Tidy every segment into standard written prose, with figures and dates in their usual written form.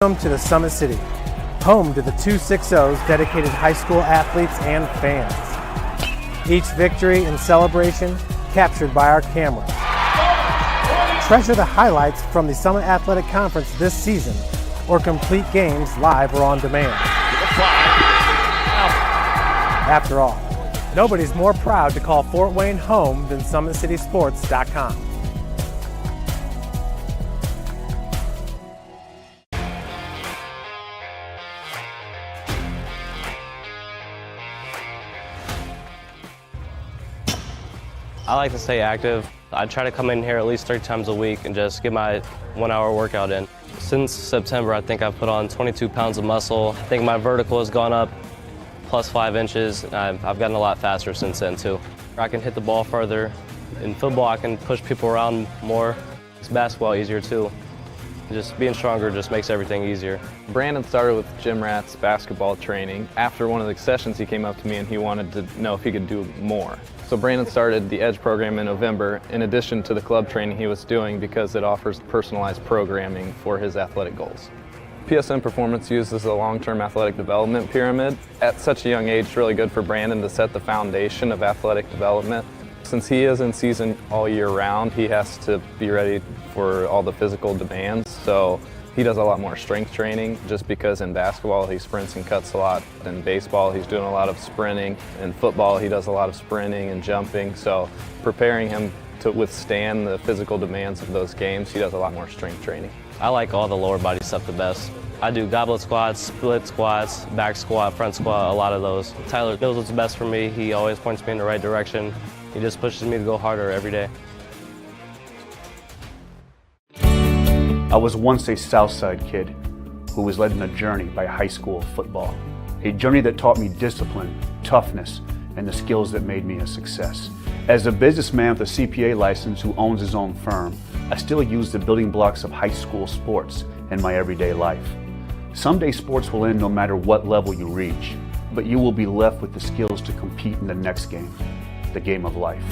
Welcome to the Summit City, home to the 260's dedicated high school athletes and fans. Each victory and celebration captured by our cameras. Treasure the highlights from the Summit Athletic Conference this season, or complete games live or on demand. After all, nobody's more proud to call Fort Wayne home than SummitCitySports.com. I like to stay active. I try to come in here at least 3 times a week and just get my 1-hour workout in. Since September, I think I've put on 22 pounds of muscle. I think my vertical has gone up plus 5 inches. I've gotten a lot faster since then too. I can hit the ball further. In football, I can push people around more. It's basketball easier too. Just being stronger just makes everything easier. Brandon started with gym rats basketball training. After one of the sessions, he came up to me and he wanted to know if he could do more. So Brandon started the EDGE program in November, in addition to the club training he was doing, because it offers personalized programming for his athletic goals. PSN Performance uses a long-term athletic development pyramid. At such a young age, it's really good for Brandon to set the foundation of athletic development. Since he is in season all year round, he has to be ready for all the physical demands. So he does a lot more strength training, just because in basketball he sprints and cuts a lot. In baseball he's doing a lot of sprinting. In football he does a lot of sprinting and jumping. So preparing him to withstand the physical demands of those games, he does a lot more strength training. I like all the lower body stuff the best. I do goblet squats, split squats, back squat, front squat, a lot of those. Tyler knows what's best for me. He always points me in the right direction. He just pushes me to go harder every day. I was once a Southside kid who was led on a journey by high school football. A journey that taught me discipline, toughness, and the skills that made me a success. As a businessman with a CPA license who owns his own firm, I still use the building blocks of high school sports in my everyday life. Someday sports will end no matter what level you reach, but you will be left with the skills to compete in the next game, the game of life.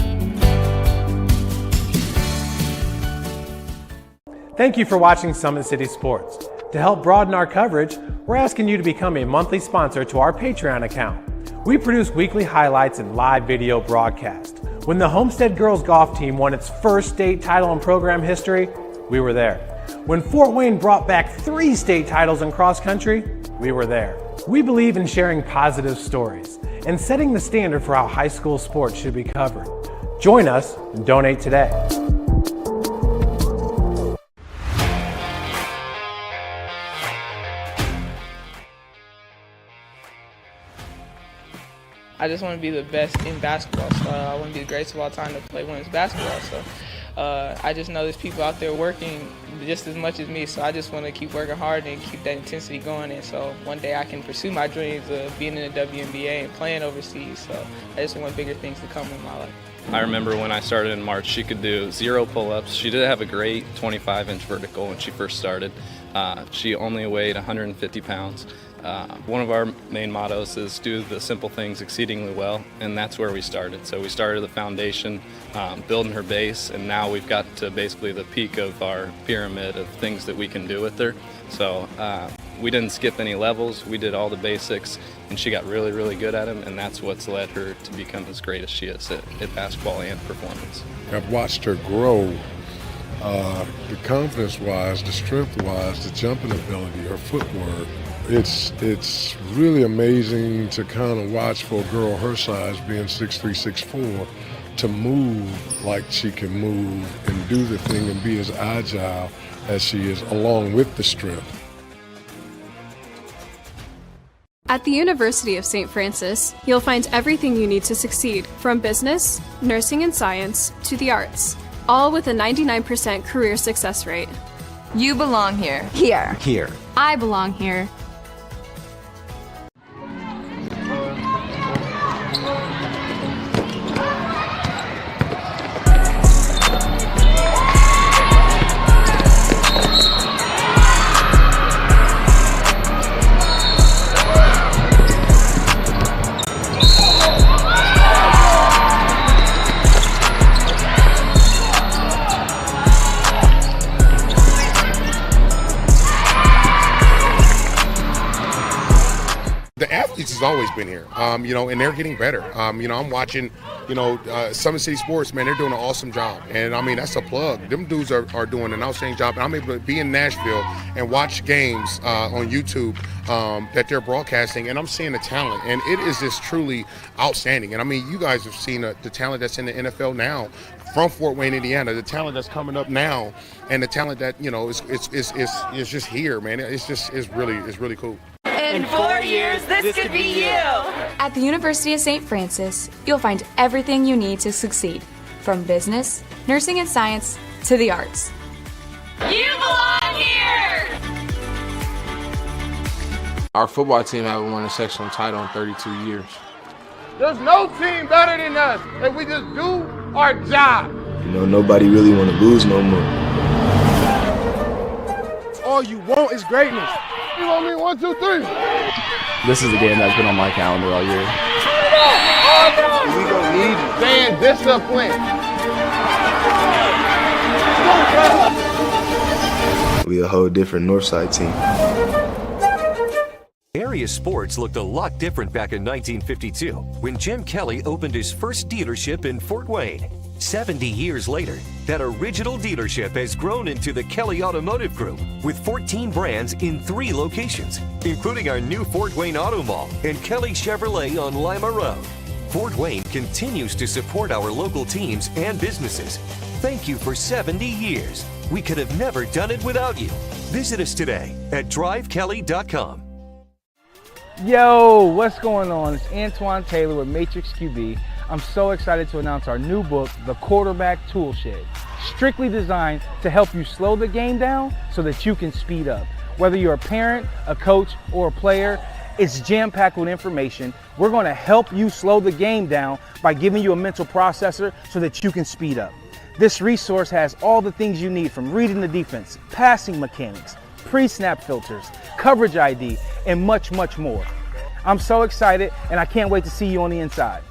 Thank you for watching Summit City Sports. To help broaden our coverage, we're asking you to become a monthly sponsor to our Patreon account. We produce weekly highlights and live video broadcasts. When the Homestead girls golf team won its first state title in program history, we were there. When Fort Wayne brought back 3 state titles in cross country, we were there. We believe in sharing positive stories and setting the standard for how high school sports should be covered. Join us and donate today. I just want to be the best in basketball, so I want to be the greatest of all time to play women's basketball. So I just know there's people out there working just as much as me, so I just want to keep working hard and keep that intensity going. And so one day I can pursue my dreams of being in the WNBA and playing overseas. So I just want bigger things to come in my life. I remember when I started in March, she could do 0 pull-ups. She did have a great 25-inch vertical when she first started. She only weighed 150 pounds. One of our main mottos is do the simple things exceedingly well, and that's where we started. So we started the foundation, building her base, and now we've got to basically the peak of our pyramid of things that we can do with her. So we didn't skip any levels, we did all the basics, and she got really, really good at them, and that's what's led her to become as great as she is at basketball and performance. I've watched her grow, the confidence-wise, the strength-wise, the jumping ability, her footwork. It's really amazing to kind of watch for a girl her size, being 6'3", 6'4", to move like she can move and do the thing and be as agile as she is, along with the strength. At the University of St. Francis, you'll find everything you need to succeed, from business, nursing and science, to the arts, all with a 99% career success rate. You belong here. Here. Here. I belong here. athletes has always been here, and they're getting better. I'm watching, Summit City Sports, man, they're doing an awesome job. And, that's a plug. Them dudes are doing an outstanding job. And I'm able to be in Nashville and watch games on YouTube that they're broadcasting, and I'm seeing the talent. And it is just truly outstanding. And, you guys have seen the talent that's in the NFL now from Fort Wayne, Indiana, the talent that's coming up now, and the talent that, is just here, man. It's really cool. In 4 years, this could be you. At the University of St. Francis, you'll find everything you need to succeed, from business, nursing and science, to the arts. You belong here! Our football team haven't won a sectional title in 32 years. There's no team better than us if we just do our job. Nobody really want to lose no more. All you want is greatness. You want me 1, 2, 3? This is the game that's been on my calendar all year. We gonna need you. Staying disciplined. We a whole different Northside team. Area sports looked a lot different back in 1952 when Jim Kelly opened his first dealership in Fort Wayne. 70 years later, that original dealership has grown into the Kelly Automotive Group with 14 brands in 3 locations, including our new Fort Wayne Auto Mall and Kelly Chevrolet on Lima Road. Fort Wayne continues to support our local teams and businesses. Thank you for 70 years. We could have never done it without you. Visit us today at drivekelly.com. Yo, what's going on? It's Antoine Taylor with Matrix QB. I'm so excited to announce our new book, The Quarterback Tool Shed, strictly designed to help you slow the game down so that you can speed up. Whether you're a parent, a coach, or a player, it's jam-packed with information. We're going to help you slow the game down by giving you a mental processor so that you can speed up. This resource has all the things you need, from reading the defense, passing mechanics, pre-snap filters, coverage ID, and much, much more. I'm so excited, and I can't wait to see you on the inside.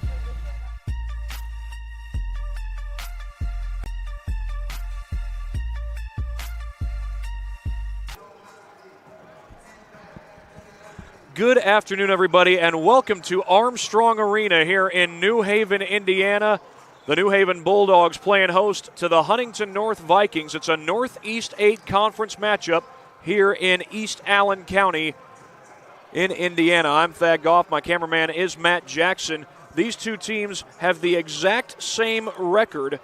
Good afternoon, everybody, and welcome to Armstrong Arena here in New Haven, Indiana. The New Haven Bulldogs playing host to the Huntington North Vikings. It's a Northeast 8 conference matchup here in East Allen County in Indiana. I'm Thad Goff. My cameraman is Matt Jackson. These two teams have the exact same record,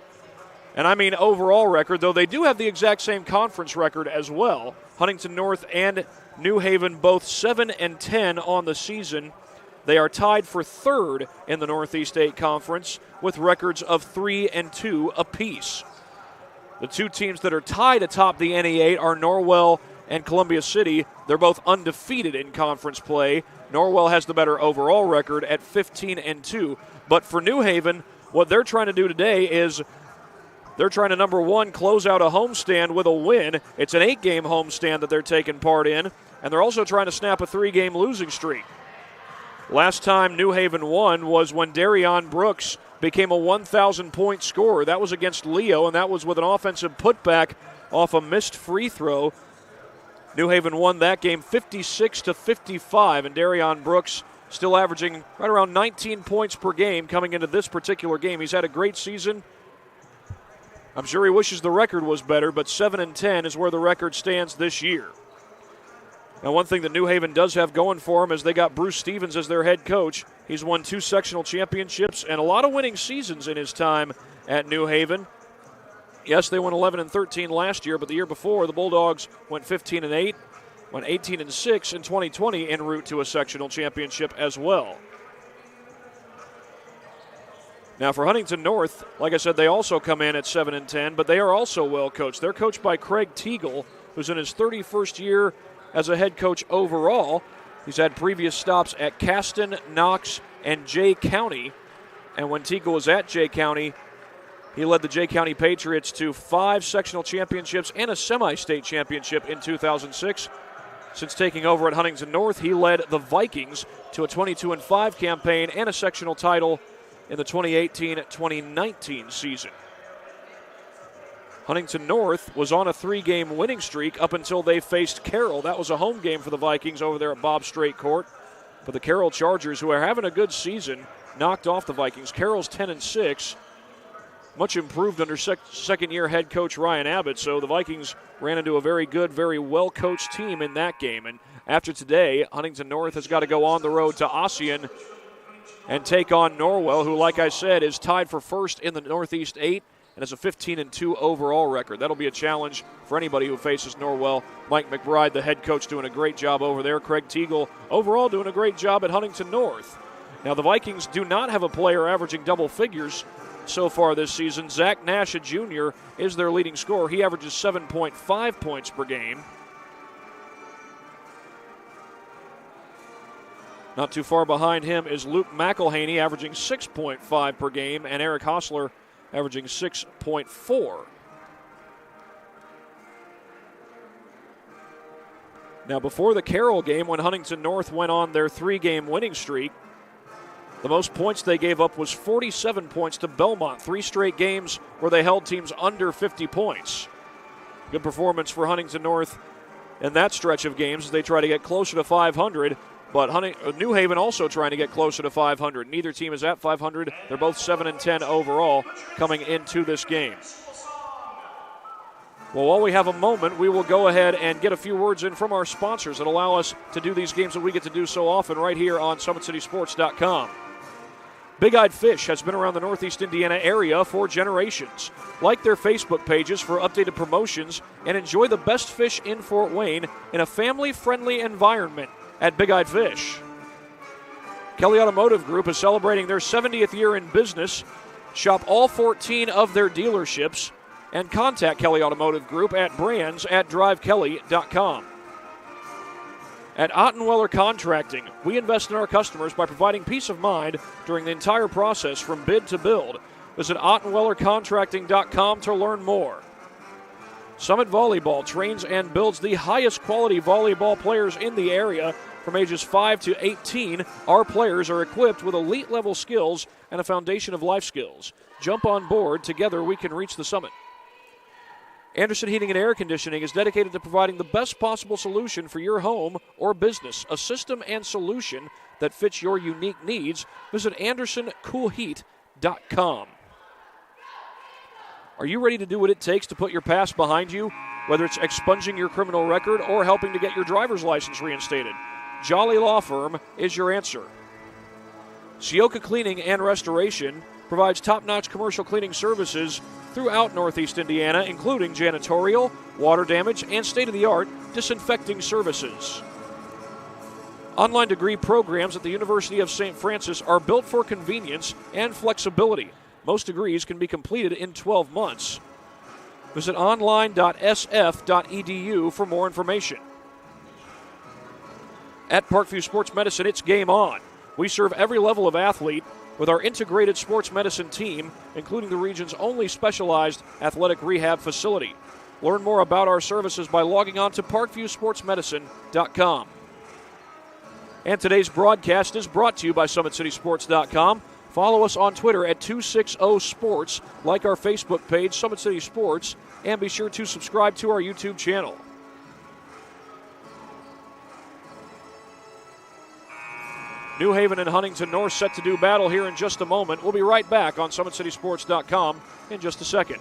and I mean overall record, though they do have the exact same conference record as well. Huntington North and New Haven both 7-10 on the season. They are tied for third in the Northeast 8 Conference with records of 3-2 apiece. The two teams that are tied atop the NE8 are Norwell and Columbia City. They're both undefeated in conference play. Norwell has the better overall record at 15-2. But for New Haven, what they're trying to do today is they're trying to, number one, close out a homestand with a win. It's an 8-game homestand that they're taking part in, and they're also trying to snap a 3-game losing streak. Last time New Haven won was when Darion Brooks became a 1,000-point scorer. That was against Leo, and that was with an offensive putback off a missed free throw. New Haven won that game 56-55, and Darion Brooks still averaging right around 19 points per game coming into this particular game. He's had a great season. I'm sure he wishes the record was better, but 7-10 is where the record stands this year. Now, one thing that New Haven does have going for them is they got Bruce Stevens as their head coach. He's won 2 sectional championships and a lot of winning seasons in his time at New Haven. Yes, they went 11-13 last year, but the year before, the Bulldogs went 15-8, went 18-6 in 2020 en route to a sectional championship as well. Now, for Huntington North, like I said, they also come in at 7-10, but they are also well coached. They're coached by Craig Teagle, who's in his 31st year as a head coach overall. He's had previous stops at Caston, Knox, and Jay County. And when Teagle was at Jay County, he led the Jay County Patriots to 5 sectional championships and a semi-state championship in 2006. Since taking over at Huntington North, he led the Vikings to a 22-5 campaign and a sectional title in the 2018-2019 season. Huntington North was on a 3-game winning streak up until they faced Carroll. That was a home game for the Vikings over there at Bob Strait Court. for the Carroll Chargers, who are having a good season, knocked off the Vikings. Carroll's 10-6, much improved under second-year head coach Ryan Abbott. So the Vikings ran into a very good, very well-coached team in that game. And after today, Huntington North has got to go on the road to Ossian and take on Norwell, who, like I said, is tied for first in the Northeast 8 and has a 15-2 overall record. That'll be a challenge for anybody who faces Norwell. Mike McBride, the head coach, doing a great job over there. Craig Teagle, overall, doing a great job at Huntington North. Now, the Vikings do not have a player averaging double figures so far this season. Zach Nash, a junior, is their leading scorer. He averages 7.5 points per game. Not too far behind him is Luke McElhaney, averaging 6.5 per game, and Eric Hostler averaging 6.4. Now, before the Carroll game, when Huntington North went on their 3-game winning streak, the most points they gave up was 47 points to Belmont. 3 straight games where they held teams under 50 points. Good performance for Huntington North in that stretch of games as they try to get closer to 500. But New Haven also trying to get closer to 500. Neither team is at 500. They're both 7-10 overall coming into this game. Well, while we have a moment, we will go ahead and get a few words in from our sponsors that allow us to do these games that we get to do so often right here on SummitCitySports.com. Big Eyed Fish has been around the Northeast Indiana area for generations. Like their Facebook pages for updated promotions and enjoy the best fish in Fort Wayne in a family-friendly environment at Big Eyed Fish. Kelly Automotive Group is celebrating their 70th year in business. Shop all 14 of their dealerships and contact Kelly Automotive Group at brands@drivekelly.com. At Ottenweller Contracting, we invest in our customers by providing peace of mind during the entire process from bid to build. Visit OttenwellerContracting.com to learn more. Summit Volleyball trains and builds the highest quality volleyball players in the area. From ages 5 to 18, our players are equipped with elite-level skills and a foundation of life skills. Jump on board. Together we can reach the summit. Anderson Heating and Air Conditioning is dedicated to providing the best possible solution for your home or business, a system and solution that fits your unique needs. Visit AndersonCoolHeat.com. Are you ready to do what it takes to put your past behind you? Whether it's expunging your criminal record or helping to get your driver's license reinstated, Jolly Law Firm is your answer. Sioka Cleaning and Restoration provides top-notch commercial cleaning services throughout Northeast Indiana, including janitorial, water damage, and state-of-the-art disinfecting services. Online degree programs at the University of St. Francis are built for convenience and flexibility. Most degrees can be completed in 12 months. Visit online.sf.edu for more information. At Parkview Sports Medicine, it's game on. We serve every level of athlete with our integrated sports medicine team, including the region's only specialized athletic rehab facility. Learn more about our services by logging on to parkviewsportsmedicine.com. And today's broadcast is brought to you by SummitCitySports.com. Follow us on Twitter at 260sports, like our Facebook page, Summit City Sports, and be sure to subscribe to our YouTube channel. New Haven and Huntington North set to do battle here in just a moment. We'll be right back on SummitCitySports.com in just a second.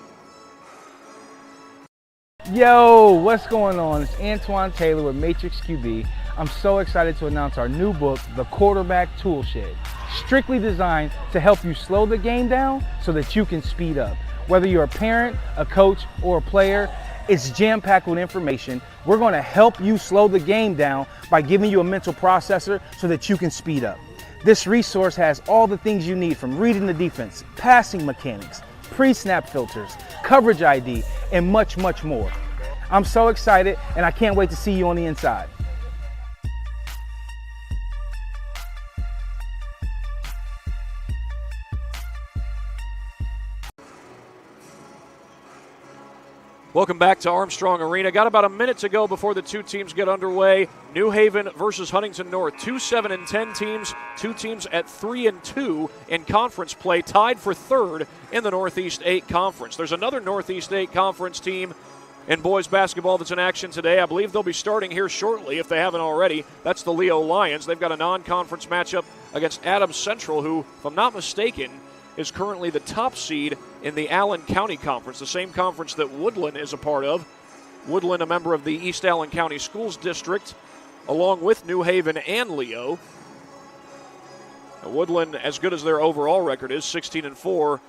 Yo, what's going on? It's Antoine Taylor with Matrix QB. I'm so excited to announce our new book, The Quarterback Toolshed. Strictly designed to help you slow the game down so that you can speed up. Whether you're a parent, a coach, or a player, it's jam-packed with information. We're going to help you slow the game down by giving you a mental processor so that you can speed up. This resource has all the things you need, from reading the defense, passing mechanics, pre-snap filters, coverage ID, and much, much more. I'm so excited, and I can't wait to see you on the inside. Welcome back to Armstrong Arena. Got about a minute to go before the two teams get underway. New Haven versus Huntington North. 2 7-10 teams, two teams at 3-2 in conference play, tied for third in the Northeast 8 Conference. There's another Northeast 8 Conference team in boys basketball that's in action today. I believe they'll be starting here shortly if they haven't already. That's the Leo Lions. They've got a non-conference matchup against Adams Central, who, if I'm not mistaken, is currently the top seed in the Allen County Conference, the same conference that Woodland is a part of. Woodland, a member of the East Allen County Schools District, along with New Haven and Leo. Woodland, as good as their overall record is, 16-4,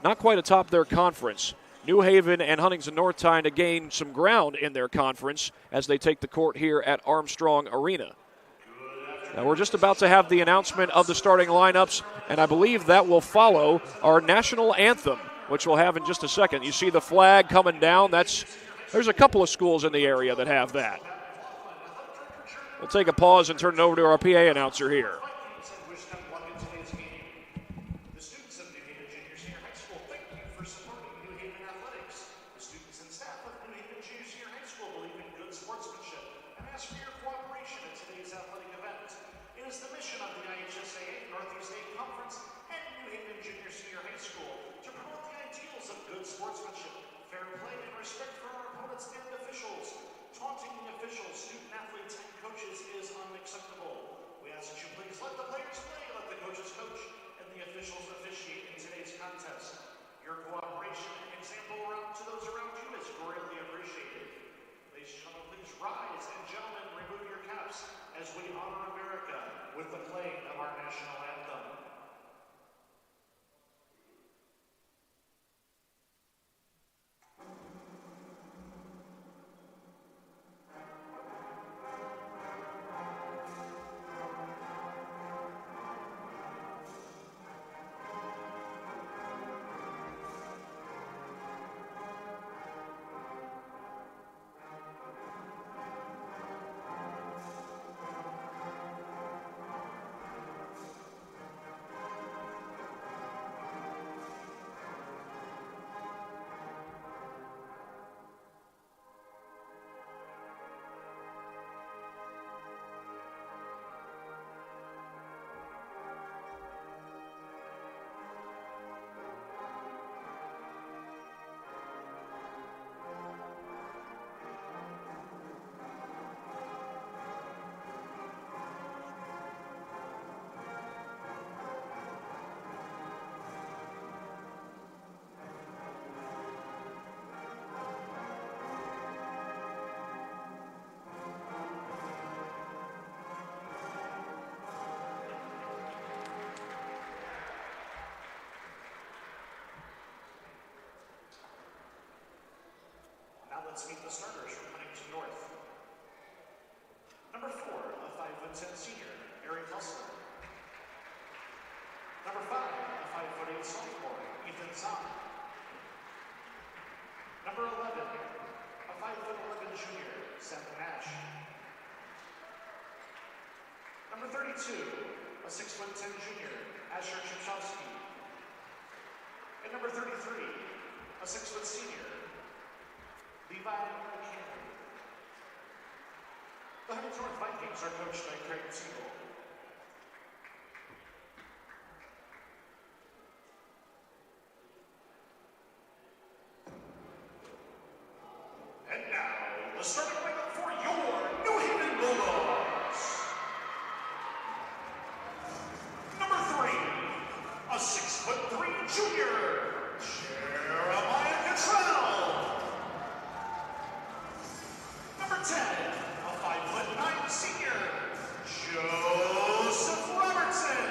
not quite atop their conference. New Haven and Huntington North trying to gain some ground in their conference as they take the court here at Armstrong Arena. Now we're just about to have the announcement of the starting lineups, and I believe that will follow our national anthem, which we'll have in just a second. You see the flag coming down. There's a couple of schools in the area that have that. We'll take a pause and turn it over to our PA announcer here. Let's meet the starters from Huntington North. Number 4, a 5'10" senior, Eric Hustler. Number 5, a 5'8" sophomore, Ethan Zahn. Number 11, a 5'11" junior, Seth Nash. Number 32, a 6'10" junior, Asher Chipchowski. And number 33, a 6' senior, Levi McCann. The Huntington North Vikings are coached by Craig Siegel. And now, the starting lineup for your New Haven Bulldogs. Number 3, a 6'3" junior, Jeremiah Cottrell. Number 10, a 5'9" senior, Joseph Robertson.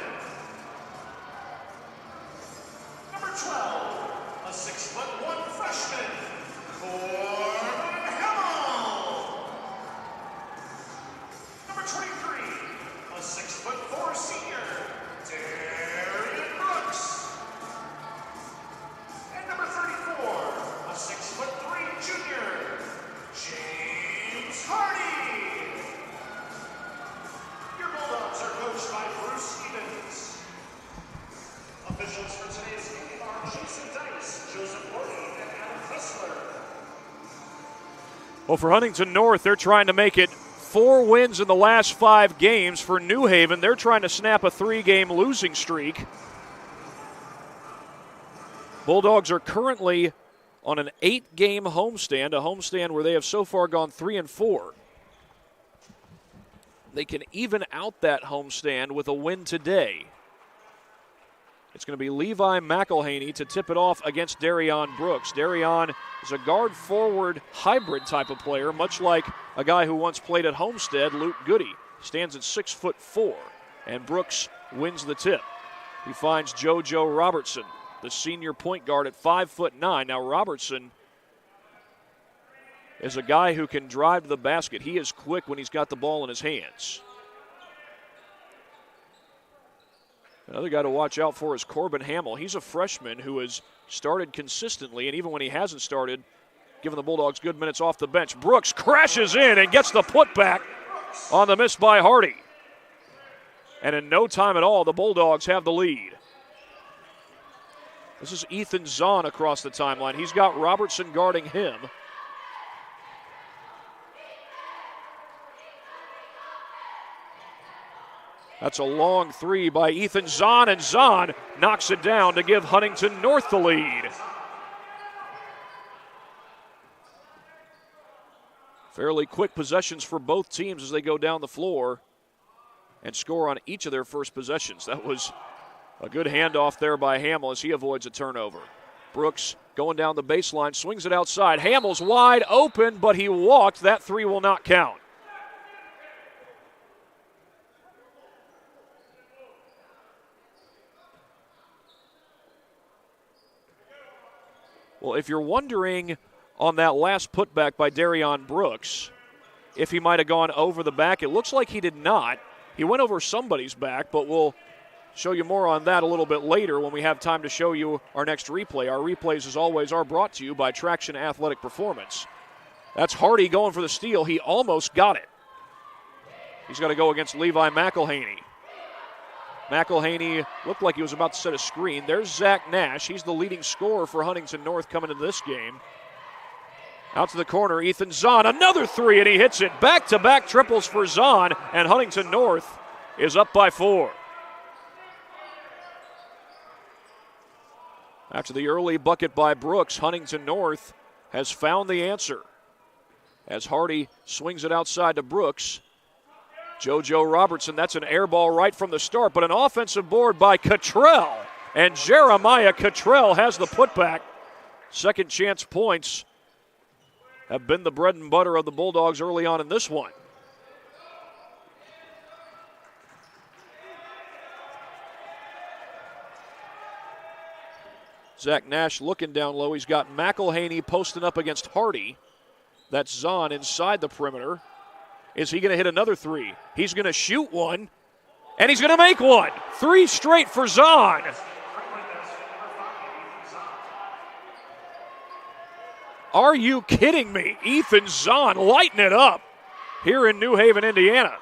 Number 12, a 6'1" freshman, Corbin Hamill. Number 23, a 6'4" senior, Darian Brooks. And number 34, a 6'3" junior, James Hardy. Your Bulldogs are coached by Bruce Stevens. Officials for today's game are Jason Dice, Joseph Wardy, and Adam Kressler. Well, for Huntington North, they're trying to make it 4 wins in the last 5 games. For New Haven, they're trying to snap a 3-game losing streak. Bulldogs are currently on an 8-game homestand, a homestand where they have so far gone 3-4. They can even out that homestand with a win today. It's going to be Levi McElhaney to tip it off against Darion Brooks. Darion is a guard-forward hybrid type of player, much like a guy who once played at Homestead, Luke Goody. Stands at 6'4", and Brooks wins the tip. He finds JoJo Robertson, the senior point guard, at 5'9". Now Robertson is a guy who can drive to the basket. He is quick when he's got the ball in his hands. Another guy to watch out for is Corbin Hamill. He's a freshman who has started consistently, and even when he hasn't started, giving the Bulldogs good minutes off the bench. Brooks crashes in and gets the putback on the miss by Hardy. And in no time at all, the Bulldogs have the lead. This is Ethan Zahn across the timeline. He's got Robertson guarding him. That's a long three by Ethan Zahn, and Zahn knocks it down to give Huntington North the lead. Fairly quick possessions for both teams as they go down the floor and score on each of their first possessions. That was a good handoff there by Hamill as he avoids a turnover. Brooks going down the baseline, swings it outside. Hamill's wide open, but he walked. That three will not count. Well, if you're wondering on that last putback by Darion Brooks, if he might have gone over the back, it looks like he did not. He went over somebody's back, but we'll show you more on that a little bit later when we have time to show you our next replay. Our replays, as always, are brought to you by Traction Athletic Performance. That's Hardy going for the steal. He almost got it. He's got to go against Levi McElhaney. McElhaney looked like he was about to set a screen. There's Zach Nash. He's the leading scorer for Huntington North coming into this game. Out to the corner, Ethan Zahn, another three, and he hits it. Back-to-back triples for Zahn, and Huntington North is up by 4. After the early bucket by Brooks, Huntington North has found the answer. As Hardy swings it outside to Brooks, JoJo Robertson, that's an air ball right from the start, but an offensive board by Cottrell. And Jeremiah Cottrell has the putback. Second chance points have been the bread and butter of the Bulldogs early on in this one. Zach Nash looking down low. He's got McElhaney posting up against Hardy. That's Zahn inside the perimeter. Is he going to hit another three? He's going to shoot one, and he's going to make one. 3 straight for Zahn. Are you kidding me? Ethan Zahn lighting it up here in New Haven, Indiana.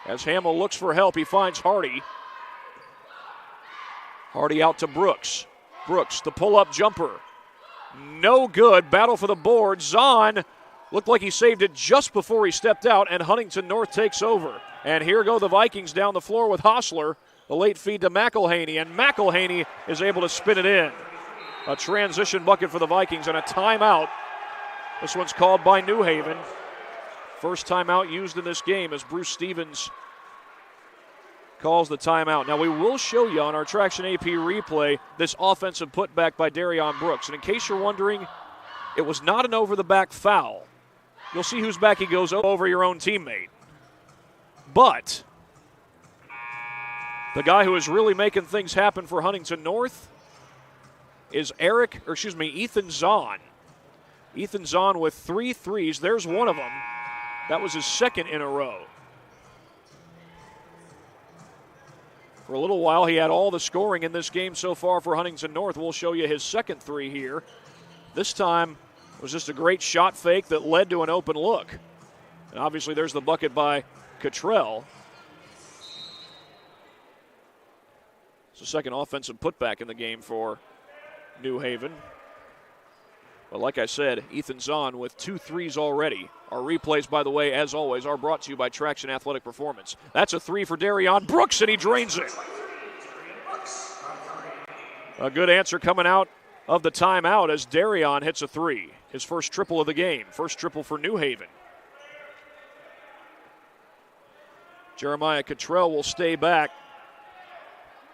As Hamill looks for help, he finds Hardy. Hardy out to Brooks. Brooks, the pull-up jumper. No good. Battle for the board. Zahn looked like he saved it just before he stepped out, and Huntington North takes over. And here go the Vikings down the floor with Hostler. The late feed to McElhaney, and McElhaney is able to spin it in. A transition bucket for the Vikings and a timeout. This one's called by New Haven. First timeout used in this game as Bruce Stevens calls the timeout. Now we will show you on our Traction AP replay this offensive putback by Darion Brooks. And in case you're wondering, it was not an over-the-back foul. You'll see whose back he goes over your own teammate. But the guy who is really making things happen for Huntington North is Ethan Zahn. Ethan Zahn with 3 threes. There's one of them. That was his second in a row. For a little while, he had all the scoring in this game so far for Huntington North. We'll show you his second three here. This time, it was just a great shot fake that led to an open look. And obviously, there's the bucket by Cottrell. It's the second offensive putback in the game for New Haven. But like I said, Ethan Zahn with 2 threes already. Our replays, by the way, as always, are brought to you by Traction Athletic Performance. That's a 3 for Darion Brooks, and he drains it. A good answer coming out of the timeout as Darion hits a three. His first triple of the game. First triple for New Haven. Jeremiah Cottrell will stay back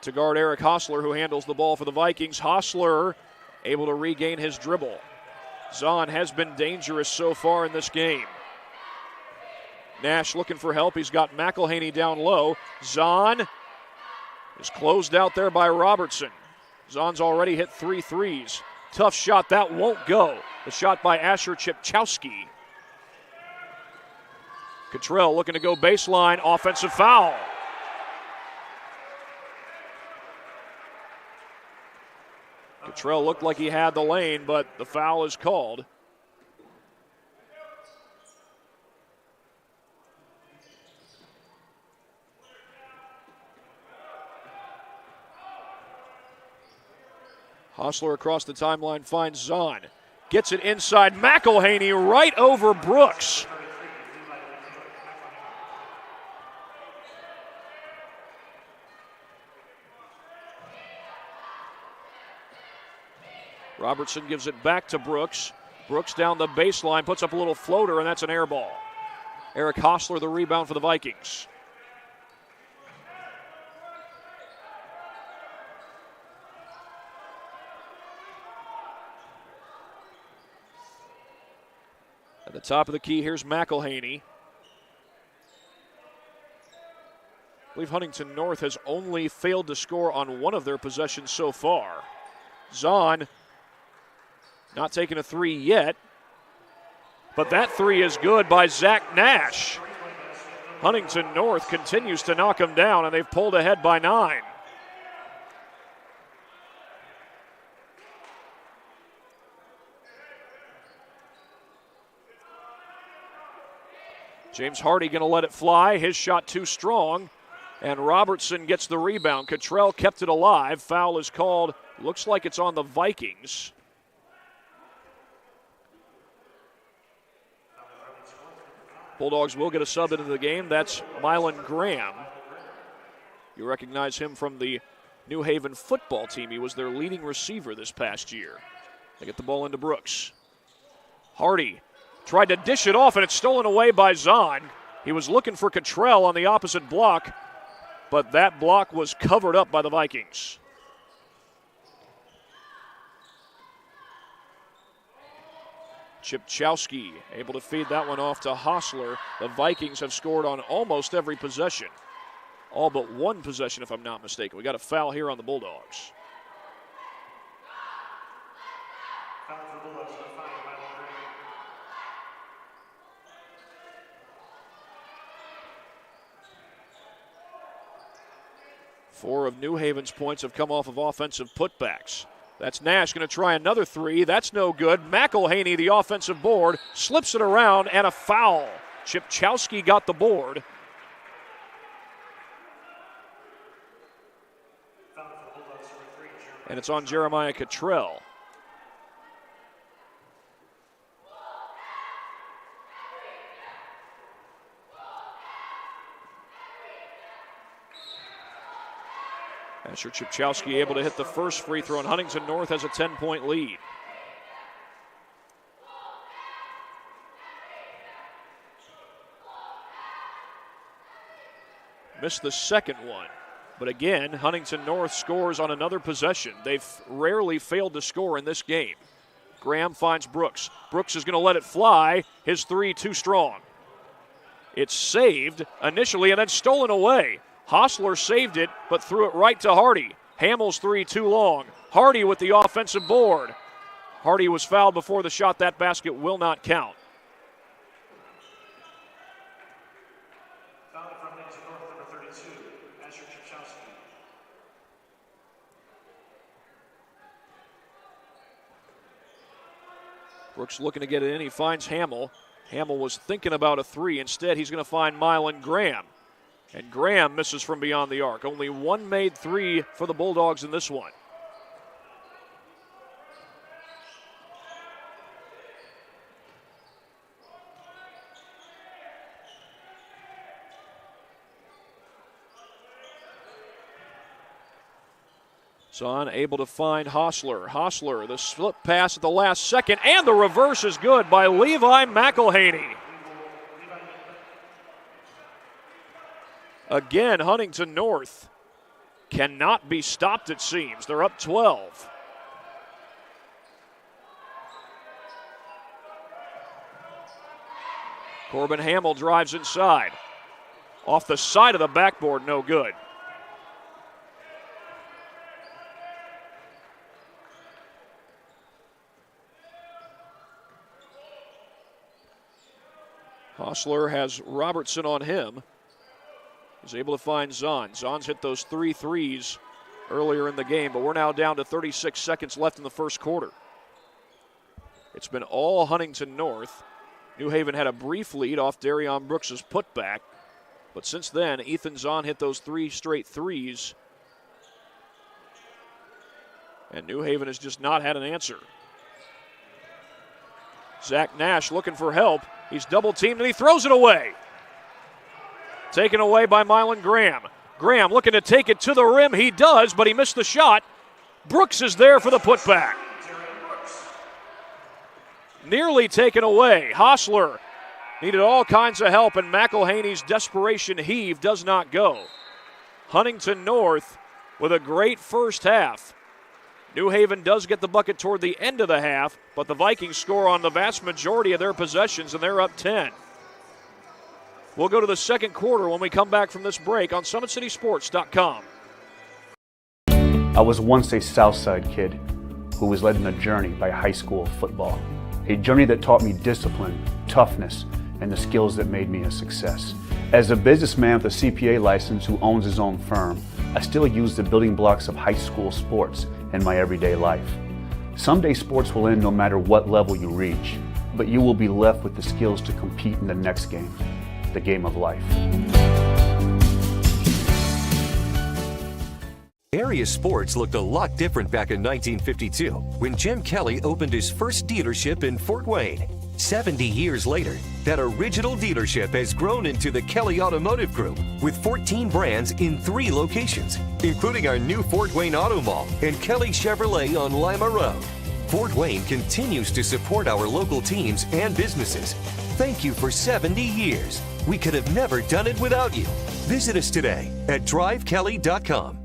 to guard Eric Hostler, who handles the ball for the Vikings. Hostler able to regain his dribble. Zahn has been dangerous so far in this game. Nash looking for help. He's got McElhaney down low. Zahn is closed out there by Robertson. Zahn's already hit 3 threes. Tough shot. That won't go. The shot by Asher Chipchowski. Cottrell looking to go baseline. Offensive foul. Cottrell looked like he had the lane, but the foul is called. Hostler across the timeline finds Zahn. Gets it inside. McElhaney right over Brooks. Robertson gives it back to Brooks. Brooks down the baseline, puts up a little floater, and that's an air ball. Eric Hostler, the rebound for the Vikings. At the top of the key, here's McElhaney. I believe Huntington North has only failed to score on one of their possessions so far. Zahn not taking a three yet, but that three is good by Zach Nash. Huntington North continues to knock them down, and they've pulled ahead by 9. James Hardy going to let it fly. His shot too strong, and Robertson gets the rebound. Cottrell kept it alive. Foul is called. Looks like it's on the Vikings. Bulldogs will get a sub into the game. That's Mylan Graham. You recognize him from the New Haven football team. He was their leading receiver this past year. They get the ball into Brooks. Hardy tried to dish it off, and it's stolen away by Zahn. He was looking for Cottrell on the opposite block, but that block was covered up by the Vikings. Chipchowski able to feed that one off to Hostler. The Vikings have scored on almost every possession. All but one possession, if I'm not mistaken. We got a foul here on the Bulldogs. Four of New Haven's points have come off of offensive putbacks. That's Nash going to try another three. That's no good. McElhaney, the offensive board, slips it around, and a foul. Chipchowski got the board. And it's on Jeremiah Cottrell. Asher Chipchowski able to hit the first free throw, and Huntington North has a 10-point lead. Missed the second one. But again, Huntington North scores on another possession. They've rarely failed to score in this game. Graham finds Brooks. Brooks is going to let it fly. His three too strong. It's saved initially and then stolen away. Hostler saved it, but threw it right to Hardy. Hamill's three too long. Hardy with the offensive board. Hardy was fouled before the shot. That basket will not count. Foul from Huntington North, number 32, Asher Chipchowski. Brooks looking to get it in. He finds Hamill. Hamill was thinking about a three. Instead, he's going to find Mylan Graham. And Graham misses from beyond the arc. Only one made three for the Bulldogs in this one. Zahn able to find Hostler. Hostler, the slip pass at the last second, and the reverse is good by Levi McElhaney. Again, Huntington North cannot be stopped, it seems. They're up 12. Corbin Hamill drives inside. Off the side of the backboard, no good. Hostler has Robertson on him. He's able to find Zahn. Zahn's hit those 3 threes earlier in the game, but we're now down to 36 seconds left in the first quarter. It's been all Huntington North. New Haven had a brief lead off Darion Brooks' putback, but since then, Ethan Zahn hit those 3 straight threes, and New Haven has just not had an answer. Zach Nash looking for help. He's double-teamed, and he throws it away. Taken away by Mylan Graham. Graham looking to take it to the rim. He does, but he missed the shot. Brooks is there for the putback. Nearly taken away. Hostler needed all kinds of help, and McElhaney's desperation heave does not go. Huntington North with a great first half. New Haven does get the bucket toward the end of the half, but the Vikings score on the vast majority of their possessions, and they're up 10. We'll go to the second quarter when we come back from this break on SummitCitySports.com. I was once a Southside kid who was led on a journey by high school football. A journey that taught me discipline, toughness, and the skills that made me a success. As a businessman with a CPA license who owns his own firm, I still use the building blocks of high school sports in my everyday life. Someday sports will end no matter what level you reach, but you will be left with the skills to compete in the next game, the game of life. Area sports looked a lot different back in 1952 when Jim Kelly opened his first dealership in Fort Wayne. 70 years later, that original dealership has grown into the Kelly Automotive Group with 14 brands in 3 locations, including our new Fort Wayne Auto Mall and Kelly Chevrolet on Lima Road. Fort Wayne continues to support our local teams and businesses. Thank you for 70 years. We could have never done it without you. Visit us today at drivekelly.com.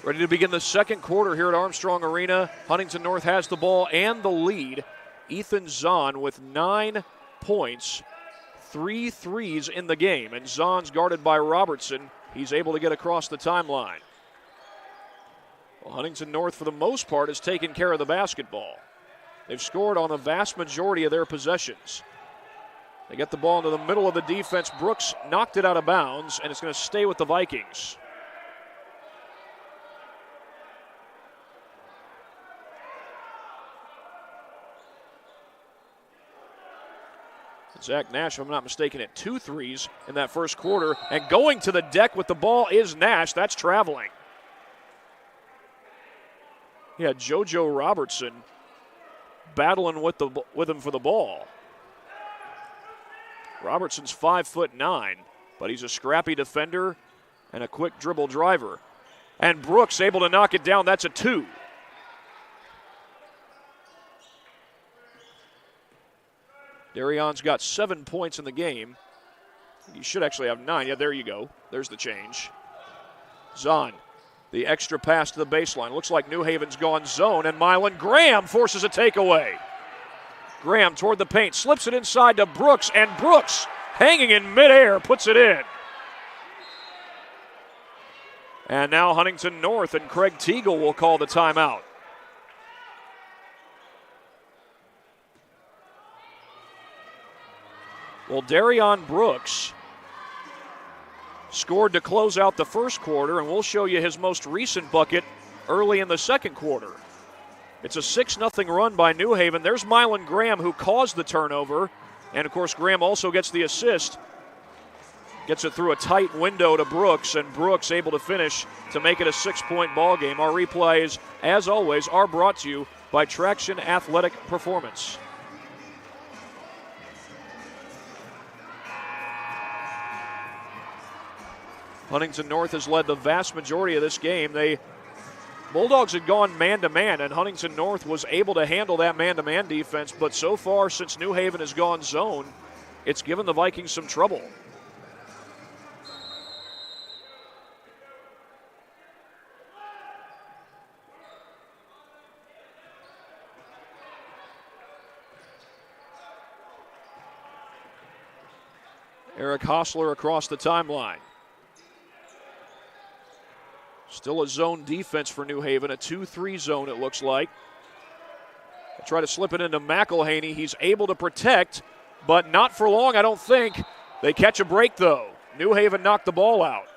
Ready to begin the second quarter here at Armstrong Arena. Huntington North has the ball and the lead. Ethan Zahn with 9 points, 3 threes in the game, and Zahn's guarded by Robertson. He's able to get across the timeline. Well, Huntington North, for the most part, has taken care of the basketball. They've scored on the vast majority of their possessions. They get the ball into the middle of the defense. Brooks knocked it out of bounds, and it's going to stay with the Vikings. Zach Nash, if I'm not mistaken, at 2 threes in that first quarter. And going to the deck with the ball is Nash. That's traveling. Yeah, JoJo Robertson battling with him for the ball. Robertson's 5'9", but he's a scrappy defender and a quick dribble driver. And Brooks able to knock it down. That's a 2. Darion's got 7 points in the game. He should actually have 9. Yeah, there you go. There's the change. Zahn, the extra pass to the baseline. Looks like New Haven's gone zone, and Mylan Graham forces a takeaway. Graham toward the paint, slips it inside to Brooks, and Brooks, hanging in midair, puts it in. And now Huntington North and Craig Teagle will call the timeout. Well, Darion Brooks scored to close out the first quarter, and we'll show you his most recent bucket early in the second quarter. It's a 6-0 run by New Haven. There's Mylan Graham, who caused the turnover, and of course Graham also gets the assist. Gets it through a tight window to Brooks, and Brooks able to finish to make it a 6-point ball game. Our replays, as always, are brought to you by Traction Athletic Performance. Huntington North has led the vast majority of this game. Bulldogs had gone man-to-man, and Huntington North was able to handle that man-to-man defense, but so far since New Haven has gone zone, it's given the Vikings some trouble. Eric Hostler across the timeline. Still a zone defense for New Haven, a 2-3 zone it looks like. They try to slip it into McElhaney. He's able to protect, but not for long, I don't think. They catch a break, though. New Haven knocked the ball out.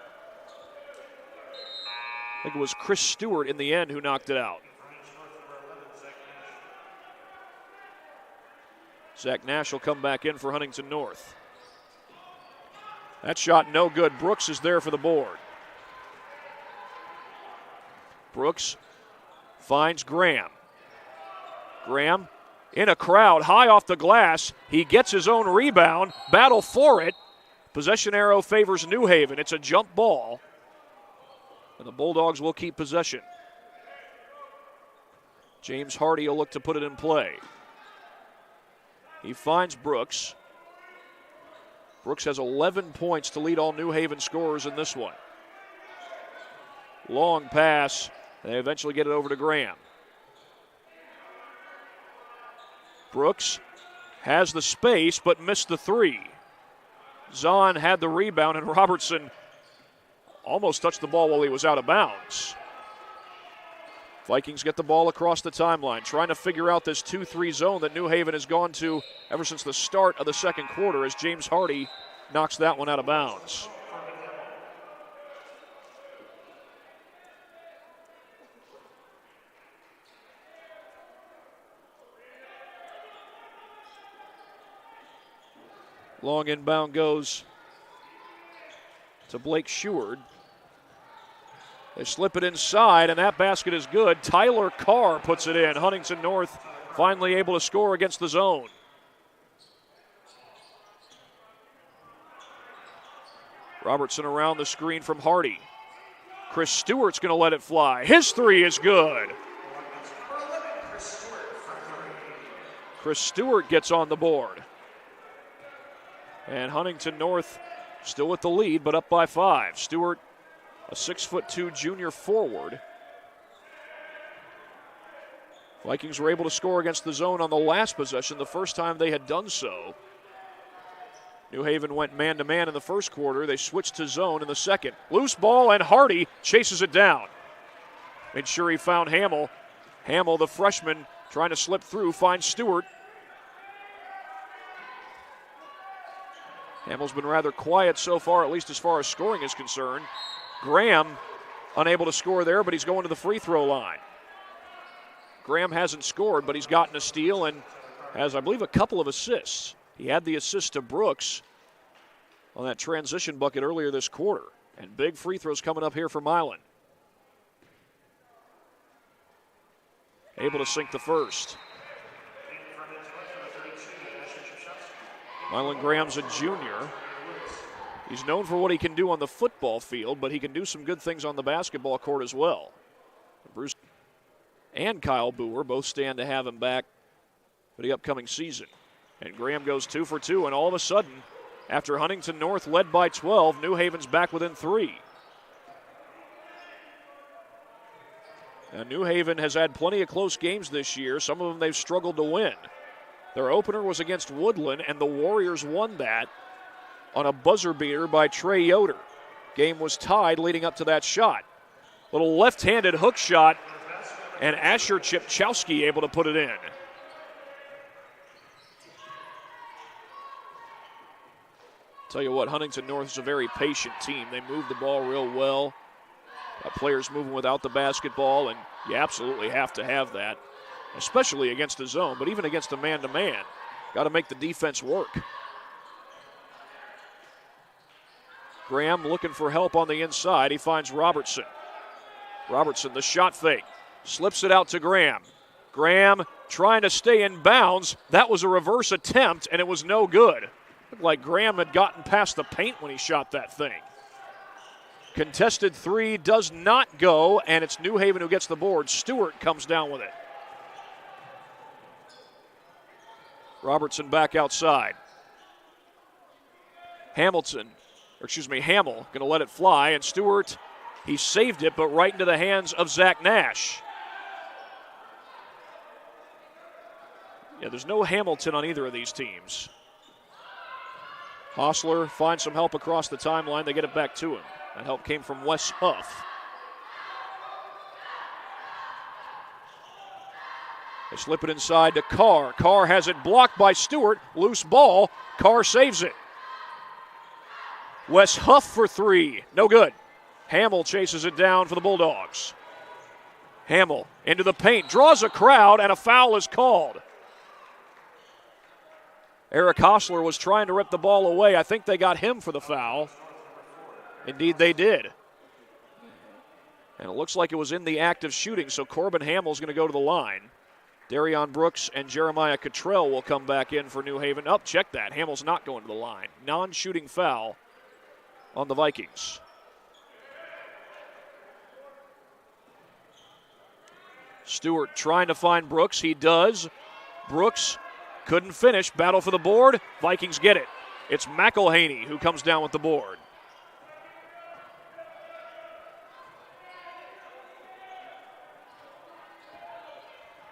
I think it was Chris Stewart in the end who knocked it out. Zach Nash will come back in for Huntington North. That shot no good. Brooks is there for the board. Brooks finds Graham. Graham in a crowd, high off the glass. He gets his own rebound. Battle for it. Possession arrow favors New Haven. It's a jump ball. And the Bulldogs will keep possession. James Hardy will look to put it in play. He finds Brooks. Brooks has 11 points to lead all New Haven scorers in this one. Long pass. They eventually get it over to Graham. Brooks has the space but missed the three. Zahn had the rebound, and Robertson almost touched the ball while he was out of bounds. Vikings get the ball across the timeline, trying to figure out this 2-3 zone that New Haven has gone to ever since the start of the second quarter as James Hardy knocks that one out of bounds. Long inbound goes to Blake Sheward. They slip it inside, and that basket is good. Tyler Carr puts it in. Huntington North finally able to score against the zone. Robertson around the screen from Hardy. Chris Stewart's going to let it fly. His three is good. Chris Stewart gets on the board. And Huntington North still with the lead, but up by 5. Stewart, a 6'2" junior forward. Vikings were able to score against the zone on the last possession, the first time they had done so. New Haven went man-to-man in the first quarter. They switched to zone in the second. Loose ball, and Hardy chases it down. Made sure he found Hamill. Hamill, the freshman, trying to slip through, finds Stewart. Hamill's been rather quiet so far, at least as far as scoring is concerned. Graham unable to score there, but he's going to the free throw line. Graham hasn't scored, but he's gotten a steal and has, I believe, a couple of assists. He had the assist to Brooks on that transition bucket earlier this quarter. And big free throws coming up here for Milan. Able to sink the first. Milan Graham's a junior. He's known for what he can do on the football field, but he can do some good things on the basketball court as well. Bruce and Kyle Boer both stand to have him back for the upcoming season. And Graham goes 2 for 2, and all of a sudden, after Huntington North led by 12, New Haven's back within 3. Now, New Haven has had plenty of close games this year. Some of them they've struggled to win. Their opener was against Woodland, and the Warriors won that on a buzzer beater by Trey Yoder. Game was tied leading up to that shot. Little left-handed hook shot, and Asher Chipchowski able to put it in. Tell you what, Huntington North is a very patient team. They move the ball real well. Got players moving without the basketball, and you absolutely have to have that, especially against the zone, but even against a man-to-man. Got to make the defense work. Graham looking for help on the inside. He finds Robertson. Robertson, the shot fake. Slips it out to Graham. Graham trying to stay in bounds. That was a reverse attempt, and it was no good. Looked like Graham had gotten past the paint when he shot that thing. Contested three does not go, and it's New Haven who gets the board. Stewart comes down with it. Robertson back outside. Hamill going to let it fly, and Stewart, he saved it, but right into the hands of Zach Nash. Yeah, there's no Hamilton on either of these teams. Hostler finds some help across the timeline. They get it back to him. That help came from Wes Huff. They slip it inside to Carr. Carr has it blocked by Stewart. Loose ball. Carr saves it. Wes Huff for three. No good. Hamill chases it down for the Bulldogs. Hamill into the paint. Draws a crowd, and a foul is called. Eric Hostler was trying to rip the ball away. I think they got him for the foul. Indeed, they did. And it looks like it was in the act of shooting, so Corbin Hamill's going to go to the line. Darion Brooks and Jeremiah Cottrell will come back in for New Haven. Oh, check that. Hamill's not going to the line. Non-shooting foul on the Vikings. Stewart trying to find Brooks. He does. Brooks couldn't finish. Battle for the board. Vikings get it. It's McElhaney who comes down with the board.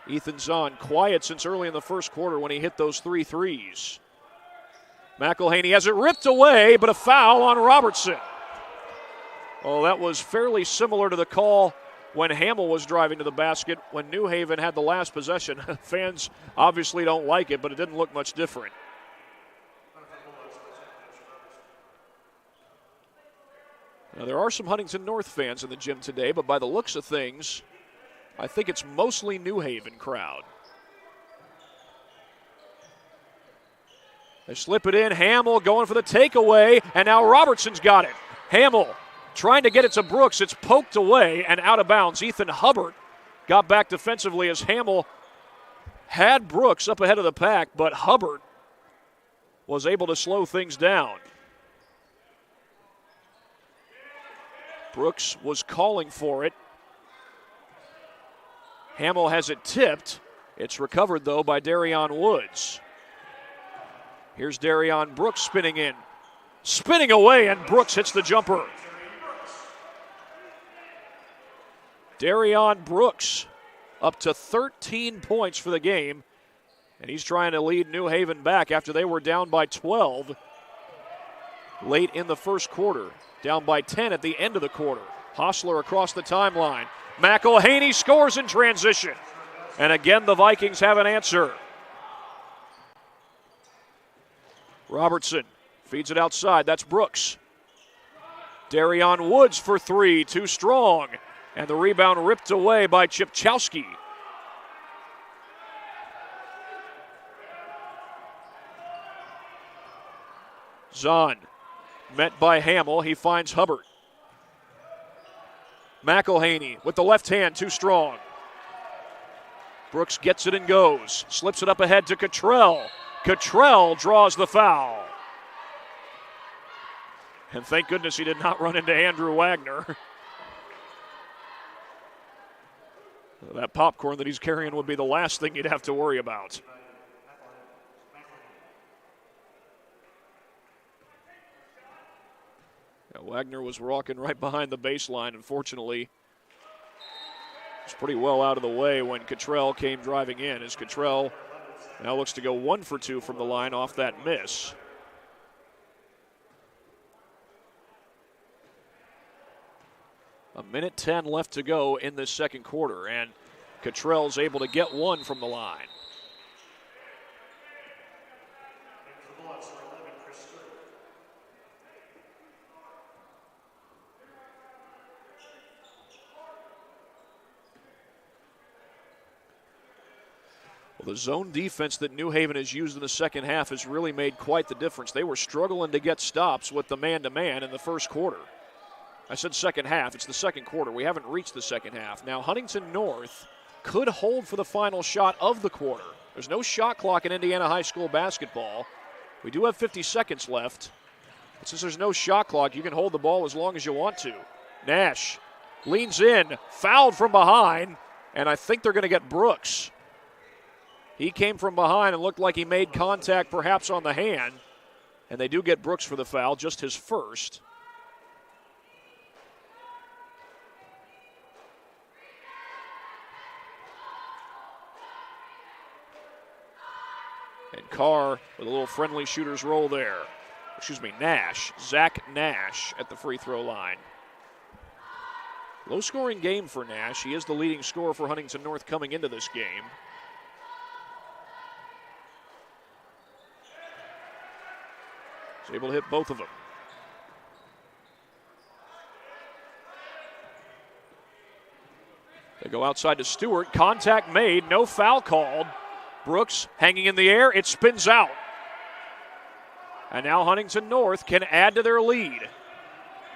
Ethan Zahn quiet since early in the first quarter when he hit those 3 threes. McElhaney has it ripped away, but a foul on Robertson. Oh, that was fairly similar to the call when Hamill was driving to the basket when New Haven had the last possession. Fans obviously don't like it, but it didn't look much different. Now, there are some Huntington North fans in the gym today, but by the looks of things, I think it's mostly New Haven crowd. They slip it in. Hamill going for the takeaway, and now Robertson's got it. Hamill trying to get it to Brooks. It's poked away and out of bounds. Ethan Hubbard got back defensively as Hamill had Brooks up ahead of the pack, but Hubbard was able to slow things down. Brooks was calling for it. Hamill has it tipped. It's recovered, though, by Darion Woods. Here's Darion Brooks spinning in. Spinning away, and Brooks hits the jumper. Darion Brooks up to 13 points for the game, and he's trying to lead New Haven back after they were down by 12 late in the first quarter. Down by 10 at the end of the quarter. Hostler across the timeline. McElhaney scores in transition. And again, the Vikings have an answer. Robertson feeds it outside. That's Brooks. Darion Woods for three. Too strong. And the rebound ripped away by Chipchowski. Zahn met by Hamill. He finds Hubbard. McElhaney with the left hand, too strong. Brooks gets it and goes. Slips it up ahead to Cottrell. Cottrell draws the foul. And thank goodness he did not run into Andrew Wagner. That popcorn that he's carrying would be the last thing you'd have to worry about. Wagner was walking right behind the baseline. Unfortunately, was pretty well out of the way when Cottrell came driving in, as Cottrell now looks to go 1 for 2 from the line off that miss. A minute 10 left to go in this second quarter, and Cottrell's able to get 1 from the line. The zone defense that New Haven has used in the second half has really made quite the difference. They were struggling to get stops with the man-to-man in the first quarter. I said second half. It's the second quarter. We haven't reached the second half. Now, Huntington North could hold for the final shot of the quarter. There's no shot clock in Indiana high school basketball. We do have 50 seconds left. Since there's no shot clock, you can hold the ball as long as you want to. Nash leans in, fouled from behind, and I think they're going to get Brooks. He came from behind and looked like he made contact perhaps on the hand, and they do get Brooks for the foul, just his first. And Carr with a little friendly shooter's roll there. Nash. Zach Nash at the free throw line. Low-scoring game for Nash. He is the leading scorer for Huntington North coming into this game. He's able to hit both of them. They go outside to Stewart. Contact made. No foul called. Brooks hanging in the air. It spins out. And now Huntington North can add to their lead.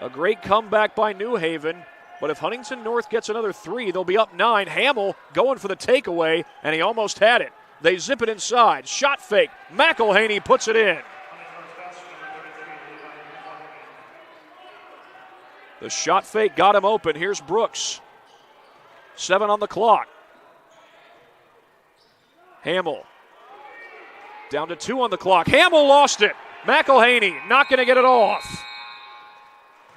A great comeback by New Haven. But if Huntington North gets another three, they'll be up 9. Hamill going for the takeaway, and he almost had it. They zip it inside. Shot fake. McElhaney puts it in. The shot fake got him open. Here's Brooks. 7 on the clock. Hamill. Down to 2 on the clock. Hamill lost it. McElhaney not going to get it off.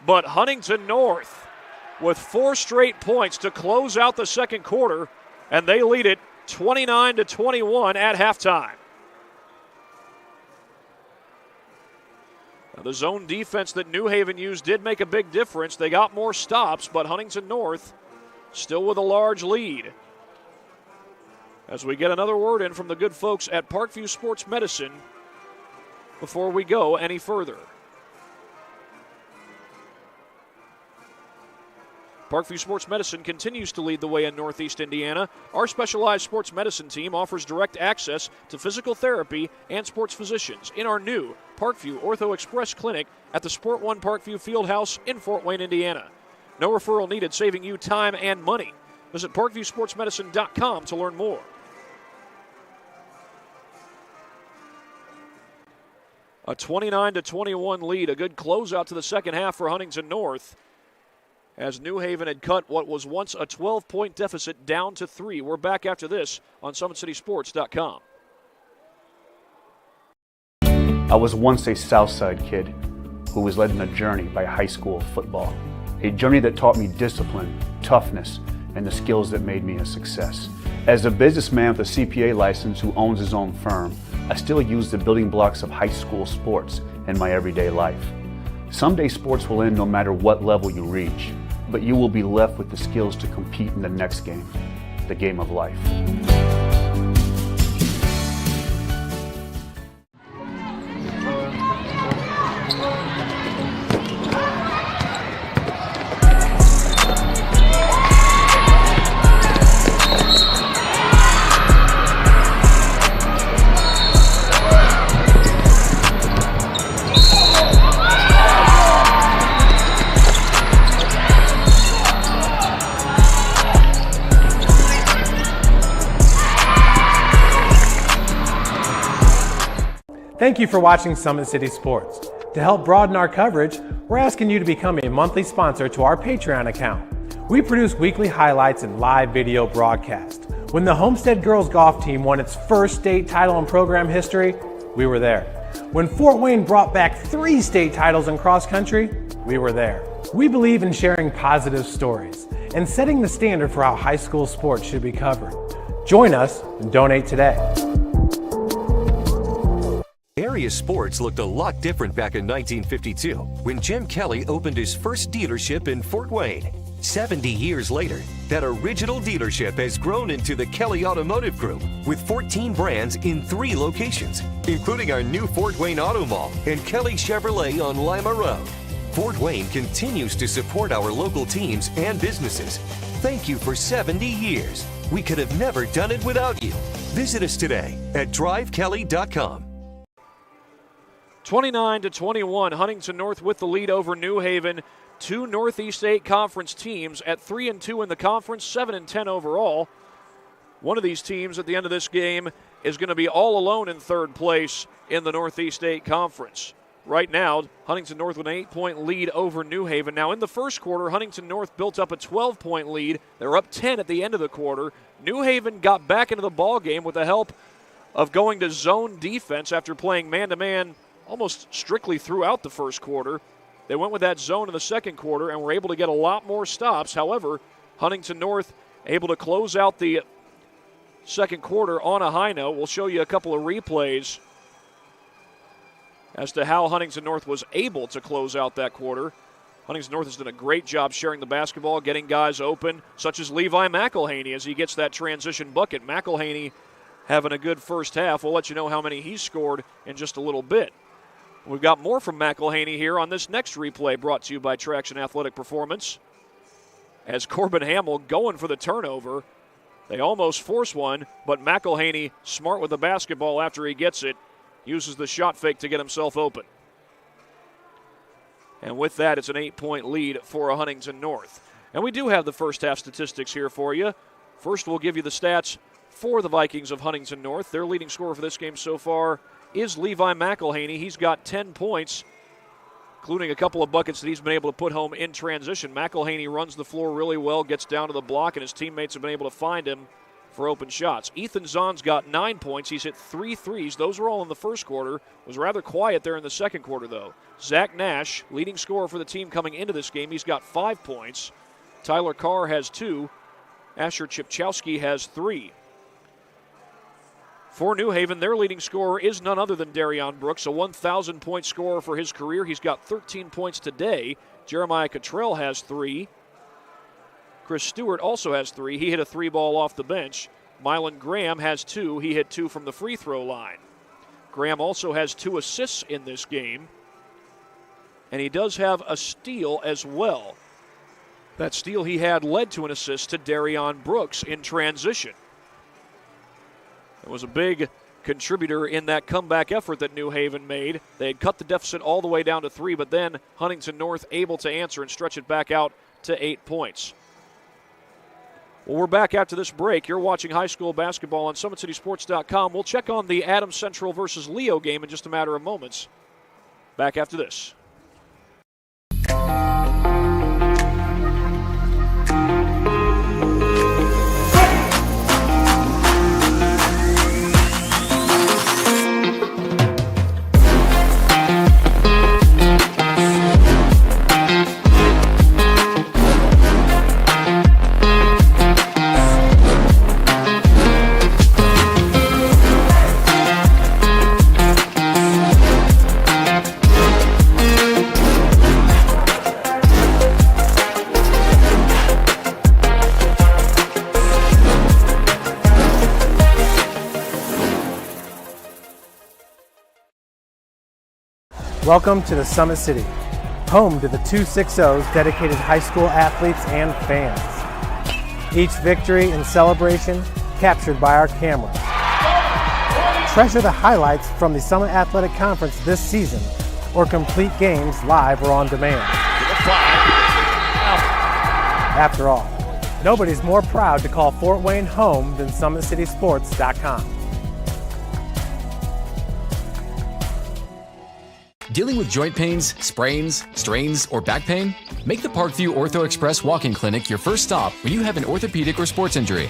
But Huntington North with 4 straight points to close out the second quarter, and they lead it 29-21 at halftime. Now, the zone defense that New Haven used did make a big difference. They got more stops, but Huntington North still with a large lead. As we get another word in from the good folks at Parkview Sports Medicine before we go any further. Parkview Sports Medicine continues to lead the way in Northeast Indiana. Our specialized sports medicine team offers direct access to physical therapy and sports physicians in our new Parkview Ortho Express Clinic at the Sport One Parkview Fieldhouse in Fort Wayne, Indiana. No referral needed, saving you time and money. Visit ParkviewSportsMedicine.com to learn more. A 29-21 lead, a good closeout to the second half for Huntington North, as New Haven had cut what was once a 12-point deficit down to 3. We're back after this on SummitCitySports.com. I was once a Southside kid who was led on a journey by high school football. A journey that taught me discipline, toughness, and the skills that made me a success. As a businessman with a CPA license who owns his own firm, I still use the building blocks of high school sports in my everyday life. Someday sports will end no matter what level you reach, but you will be left with the skills to compete in the next game, the game of life. Thank you for watching Summit City Sports. To help broaden our coverage, we're asking you to become a monthly sponsor to our Patreon account. We produce weekly highlights and live video broadcasts. When the Homestead girls golf team won its first state title in program history, we were there. When Fort Wayne brought back 3 state titles in cross country, we were there. We believe in sharing positive stories and setting the standard for how high school sports should be covered. Join us and donate today. Area sports looked a lot different back in 1952 when Jim Kelly opened his first dealership in Fort Wayne. 70 years later, that original dealership has grown into the Kelly Automotive Group with 14 brands in 3 locations, including our new Fort Wayne Auto Mall and Kelly Chevrolet on Lima Road. Fort Wayne continues to support our local teams and businesses. Thank you for 70 years. We could have never done it without you. Visit us today at drivekelly.com. 29-21, Huntington North with the lead over New Haven. 2 Northeast 8 conference teams at 3-2 in the conference, 7-10 overall. One of these teams at the end of this game is going to be all alone in third place in the Northeast 8 conference. right now, Huntington North with an 8-point lead over New Haven. Now, in the first quarter, Huntington North built up a 12-point lead. They're up 10 at the end of the quarter. New Haven got back into the ball game with the help of going to zone defense after playing man-to-man almost strictly throughout the first quarter. They went with that zone in the second quarter and were able to get a lot more stops. However, Huntington North able to close out the second quarter on a high note. We'll show you a couple of replays as to how Huntington North was able to close out that quarter. Huntington North has done a great job sharing the basketball, getting guys open, such as Levi McElhaney as he gets that transition bucket. McElhaney having a good first half. We'll let you know how many he scored in just a little bit. We've got more from McElhaney here on this next replay brought to you by Traction Athletic Performance. As Corbin Hamill going for the turnover. They almost force one, but McElhaney smart with the basketball after he gets it. Uses the shot fake to get himself open. And with that, it's an 8-point lead for Huntington North. And we do have the first half statistics here for you. First, we'll give you the stats for the Vikings of Huntington North. Their leading scorer for this game so far is Levi McElhaney. He's got 10 points, including a couple of buckets that he's been able to put home in transition. McElhaney runs the floor really well, gets down to the block, and his teammates have been able to find him for open shots. Ethan Zahn's got 9 points. He's hit 3 threes. Those were all in the first quarter. Was rather quiet there in the second quarter, though. Zach Nash, leading scorer for the team coming into this game. He's got 5 points. Tyler Carr has 2. Asher Chipchowski has 3. For New Haven, their leading scorer is none other than Darion Brooks, a 1,000-point scorer for his career. He's got 13 points today. Jeremiah Cottrell has 3. Chris Stewart also has 3. He hit a 3-ball off the bench. Mylan Graham has 2. He hit 2 from the free throw line. Graham also has 2 assists in this game. And he does have a steal as well. That steal he had led to an assist to Darion Brooks in transition. It was a big contributor in that comeback effort that New Haven made. They had cut the deficit all the way down to 3, but then Huntington North able to answer and stretch it back out to 8 points. Well, we're back after this break. You're watching high school basketball on SummitCitySports.com. We'll check on the Adams Central versus Leo game in just a matter of moments. Back after this. Welcome to the Summit City, home to the 260s dedicated high school athletes and fans. Each victory and celebration captured by our camera. Treasure the highlights from the Summit Athletic Conference this season, or complete games live or on demand. After all, nobody's more proud to call Fort Wayne home than SummitCitySports.com. Dealing with joint pains, sprains, strains, or back pain? Make the Parkview Ortho Express walk-in clinic your first stop when you have an orthopedic or sports injury.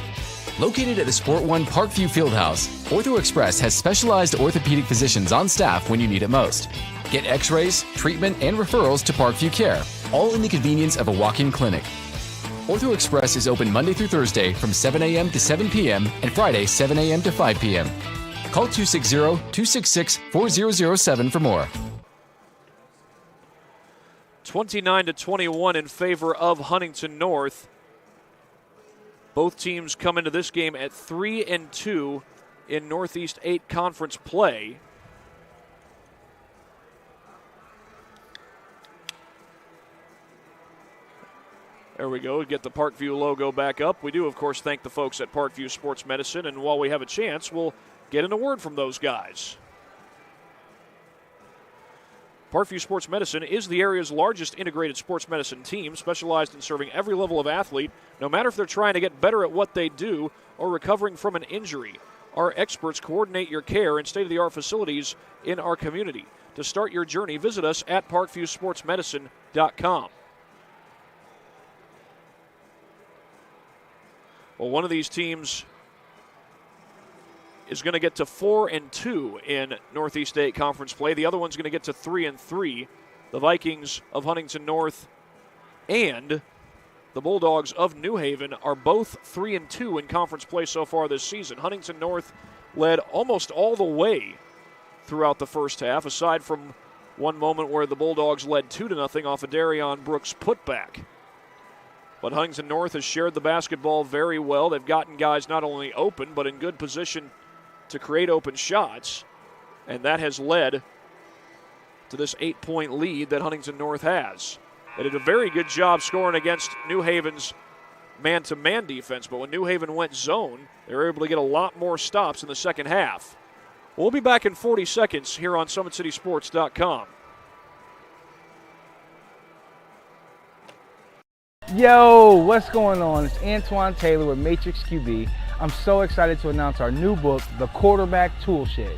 Located at the Sport One Parkview Fieldhouse, Ortho Express has specialized orthopedic physicians on staff when you need it most. Get x-rays, treatment, and referrals to Parkview Care, all in the convenience of a walk-in clinic. Ortho Express is open Monday through Thursday from 7 a.m. to 7 p.m. and Friday 7 a.m. to 5 p.m. Call 260-266-4007 for more. 29-21 in favor of Huntington North. Both teams come into this game at 3-2 in Northeast 8 conference play. There we go. Get the Parkview logo back up. We do, of course, thank the folks at Parkview Sports Medicine, and while we have a chance, we'll get in a word from those guys. Parkview Sports Medicine is the area's largest integrated sports medicine team, specialized in serving every level of athlete, no matter if they're trying to get better at what they do or recovering from an injury. Our experts coordinate your care in state-of-the-art facilities in our community. to start your journey, visit us at parkviewsportsmedicine.com. Well, one of these teams is going to get to 4-2 in Northeast State Conference play. The other one's going to get to 3-3. The Vikings of Huntington North and the Bulldogs of New Haven are both 3-2 in conference play so far this season. Huntington North led almost all the way throughout the first half, aside from one moment where the Bulldogs led 2-0 off a Darion Brooks putback. But Huntington North has shared the basketball very well. They've gotten guys not only open, but in good position to create open shots, and that has led to this 8-point lead that Huntington North has. They did a very good job scoring against New Haven's man-to-man defense, but when New Haven went zone, they were able to get a lot more stops in the second half. We'll be back in 40 seconds here on SummitCitySports.com. Yo, what's going on? It's Antoine Taylor with Matrix QB. I'm so excited to announce our new book, The Quarterback Tool Shed.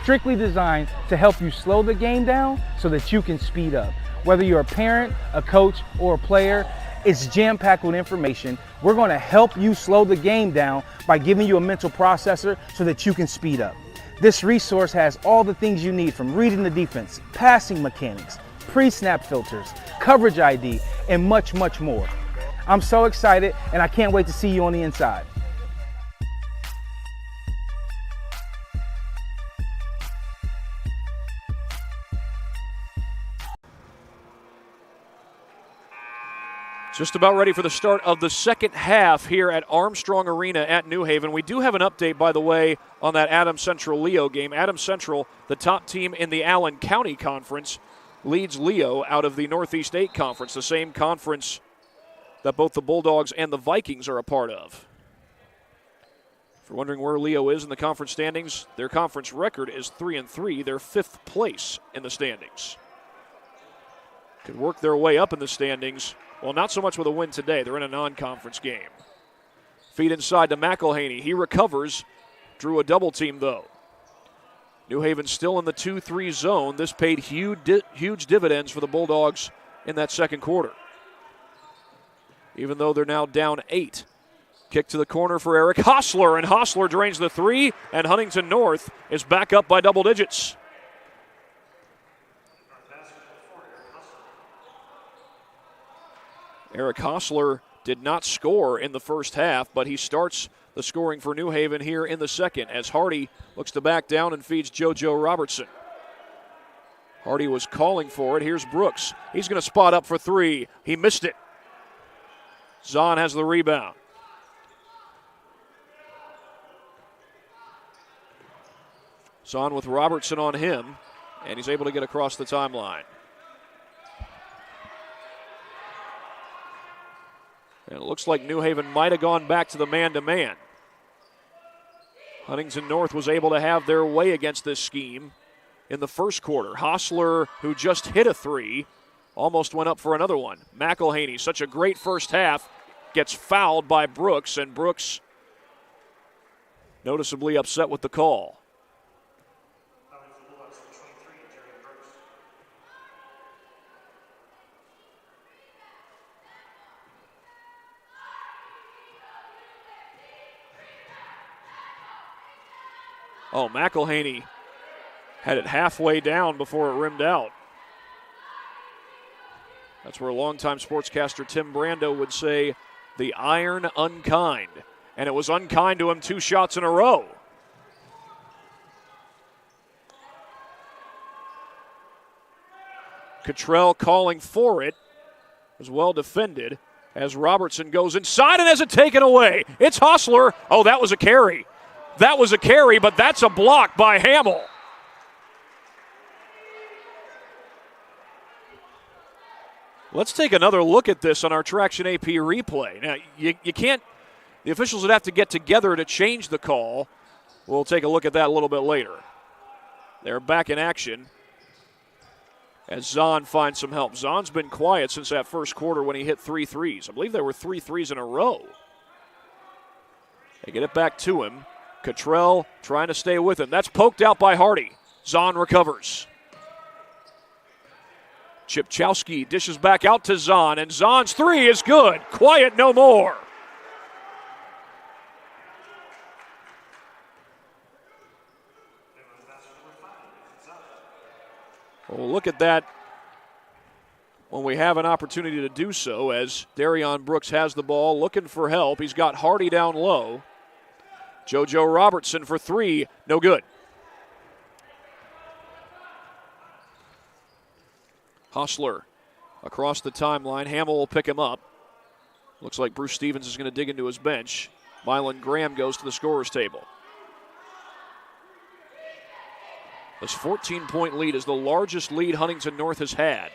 Strictly designed to help you slow the game down so that you can speed up. Whether you're a parent, a coach, or a player, it's jam-packed with information. We're going to help you slow the game down by giving you a mental processor so that you can speed up. This resource has all the things you need, from reading the defense, passing mechanics, pre-snap filters, coverage ID, and much, much more. I'm so excited, and I can't wait to see you on the inside. Just about ready for the start of the second half here at Armstrong Arena at New Haven. We do have an update, by the way, on that Adams Central Leo game. Adams Central, the top team in the Allen County Conference, leads Leo out of the Northeast 8 Conference, the same conference that both the Bulldogs and the Vikings are a part of. If you're wondering where Leo is in the conference standings, their conference record is 3-3. They're 5th place in the standings. Could work their way up in the standings. Well, not so much with a win today. They're in a non-conference game. Feed inside to McElhaney. He recovers. Drew a double team, though. New Haven still in the 2-3 zone. This paid huge dividends for the Bulldogs in that second quarter, even though they're now down 8. Kick to the corner for Eric Hostler, and Hostler drains the 3, and Huntington North is back up by double digits. Eric Hostler did not score in the first half, but he starts the scoring for New Haven here in the second as Hardy looks to back down and feeds JoJo Robertson. Hardy was calling for it. Here's Brooks. He's going to spot up for 3. He missed it. Zahn has the rebound. Zahn with Robertson on him, and he's able to get across the timeline. And it looks like New Haven might have gone back to the man-to-man. Huntington North was able to have their way against this scheme in the first quarter. Hostler, who just hit a 3, almost went up for another one. McElhaney, such a great first half, gets fouled by Brooks, and Brooks noticeably upset with the call. Oh, McElhaney had it halfway down before it rimmed out. That's where longtime sportscaster Tim Brando would say, the iron unkind. And it was unkind to him 2 shots in a row. Cottrell calling for it. Was well defended as Robertson goes inside and has it taken away. It's Hostler. Oh, that was a carry. That was a carry, but that's a block by Hamill. Let's take another look at this on our Traction AP replay. Now, you can't, the officials would have to get together to change the call. We'll take a look at that a little bit later. They're back in action as Zahn finds some help. Zahn's been quiet since that first quarter when he hit 3 threes. I believe there were 3 threes in a row. They get it back to him. Cottrell trying to stay with him. That's poked out by Hardy. Zahn recovers. Chipchowski dishes back out to Zahn, and Zahn's three is good. Quiet no more. Well, look at that when we have an opportunity to do so, as Darion Brooks has the ball looking for help. He's got Hardy down low. JoJo Robertson for three, no good. Hostler across the timeline. Hamill will pick him up. Looks like Bruce Stevens is going to dig into his bench. Mylan Graham goes to the scorer's table. This 14-point lead is the largest lead Huntington North has had.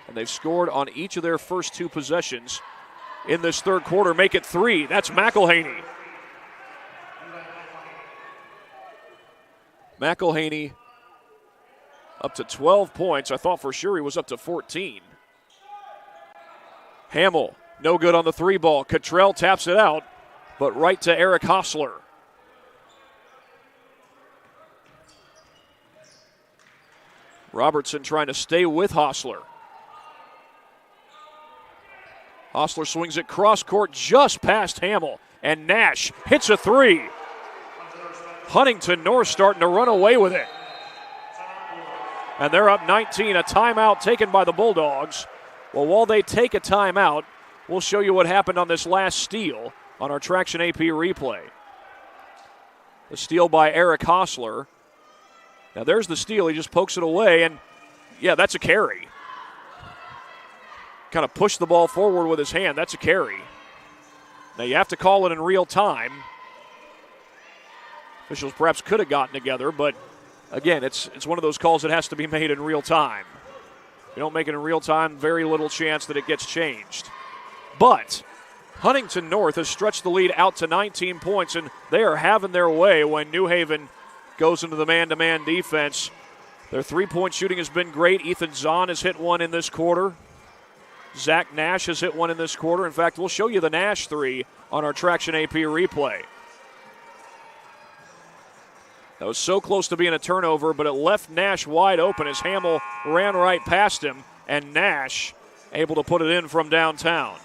And they've scored on each of their first two possessions in this third quarter. Make it three. That's McElhaney. McElhaney up to 12 points. I thought for sure he was up to 14. Hamill, no good on the three ball. Cottrell taps it out, but right to Eric Hostler. Robertson trying to stay with Hostler. Hostler swings it cross court just past Hamill, and Nash hits a three. Huntington North starting to run away with it. And they're up 19, a timeout taken by the Bulldogs. Well, while they take a timeout, we'll show you what happened on this last steal on our Traction AP replay. The steal by Eric Hostler. Now there's the steal. He just pokes it away, and yeah, that's a carry. Kind of pushed the ball forward with his hand. That's a carry. Now you have to call it in real time. Officials perhaps could have gotten together, but again, it's one of those calls that has to be made in real time. If you don't make it in real time, very little chance that it gets changed. But Huntington North has stretched the lead out to 19 points, and they are having their way when New Haven goes into the man-to-man defense. Their three-point shooting has been great. Ethan Zahn has hit one in this quarter. Zach Nash has hit one in this quarter. In fact, we'll show you the Nash three on our Traction AP replay. That was so close to being a turnover, but it left Nash wide open as Hamill ran right past him, and Nash able to put it in from downtown.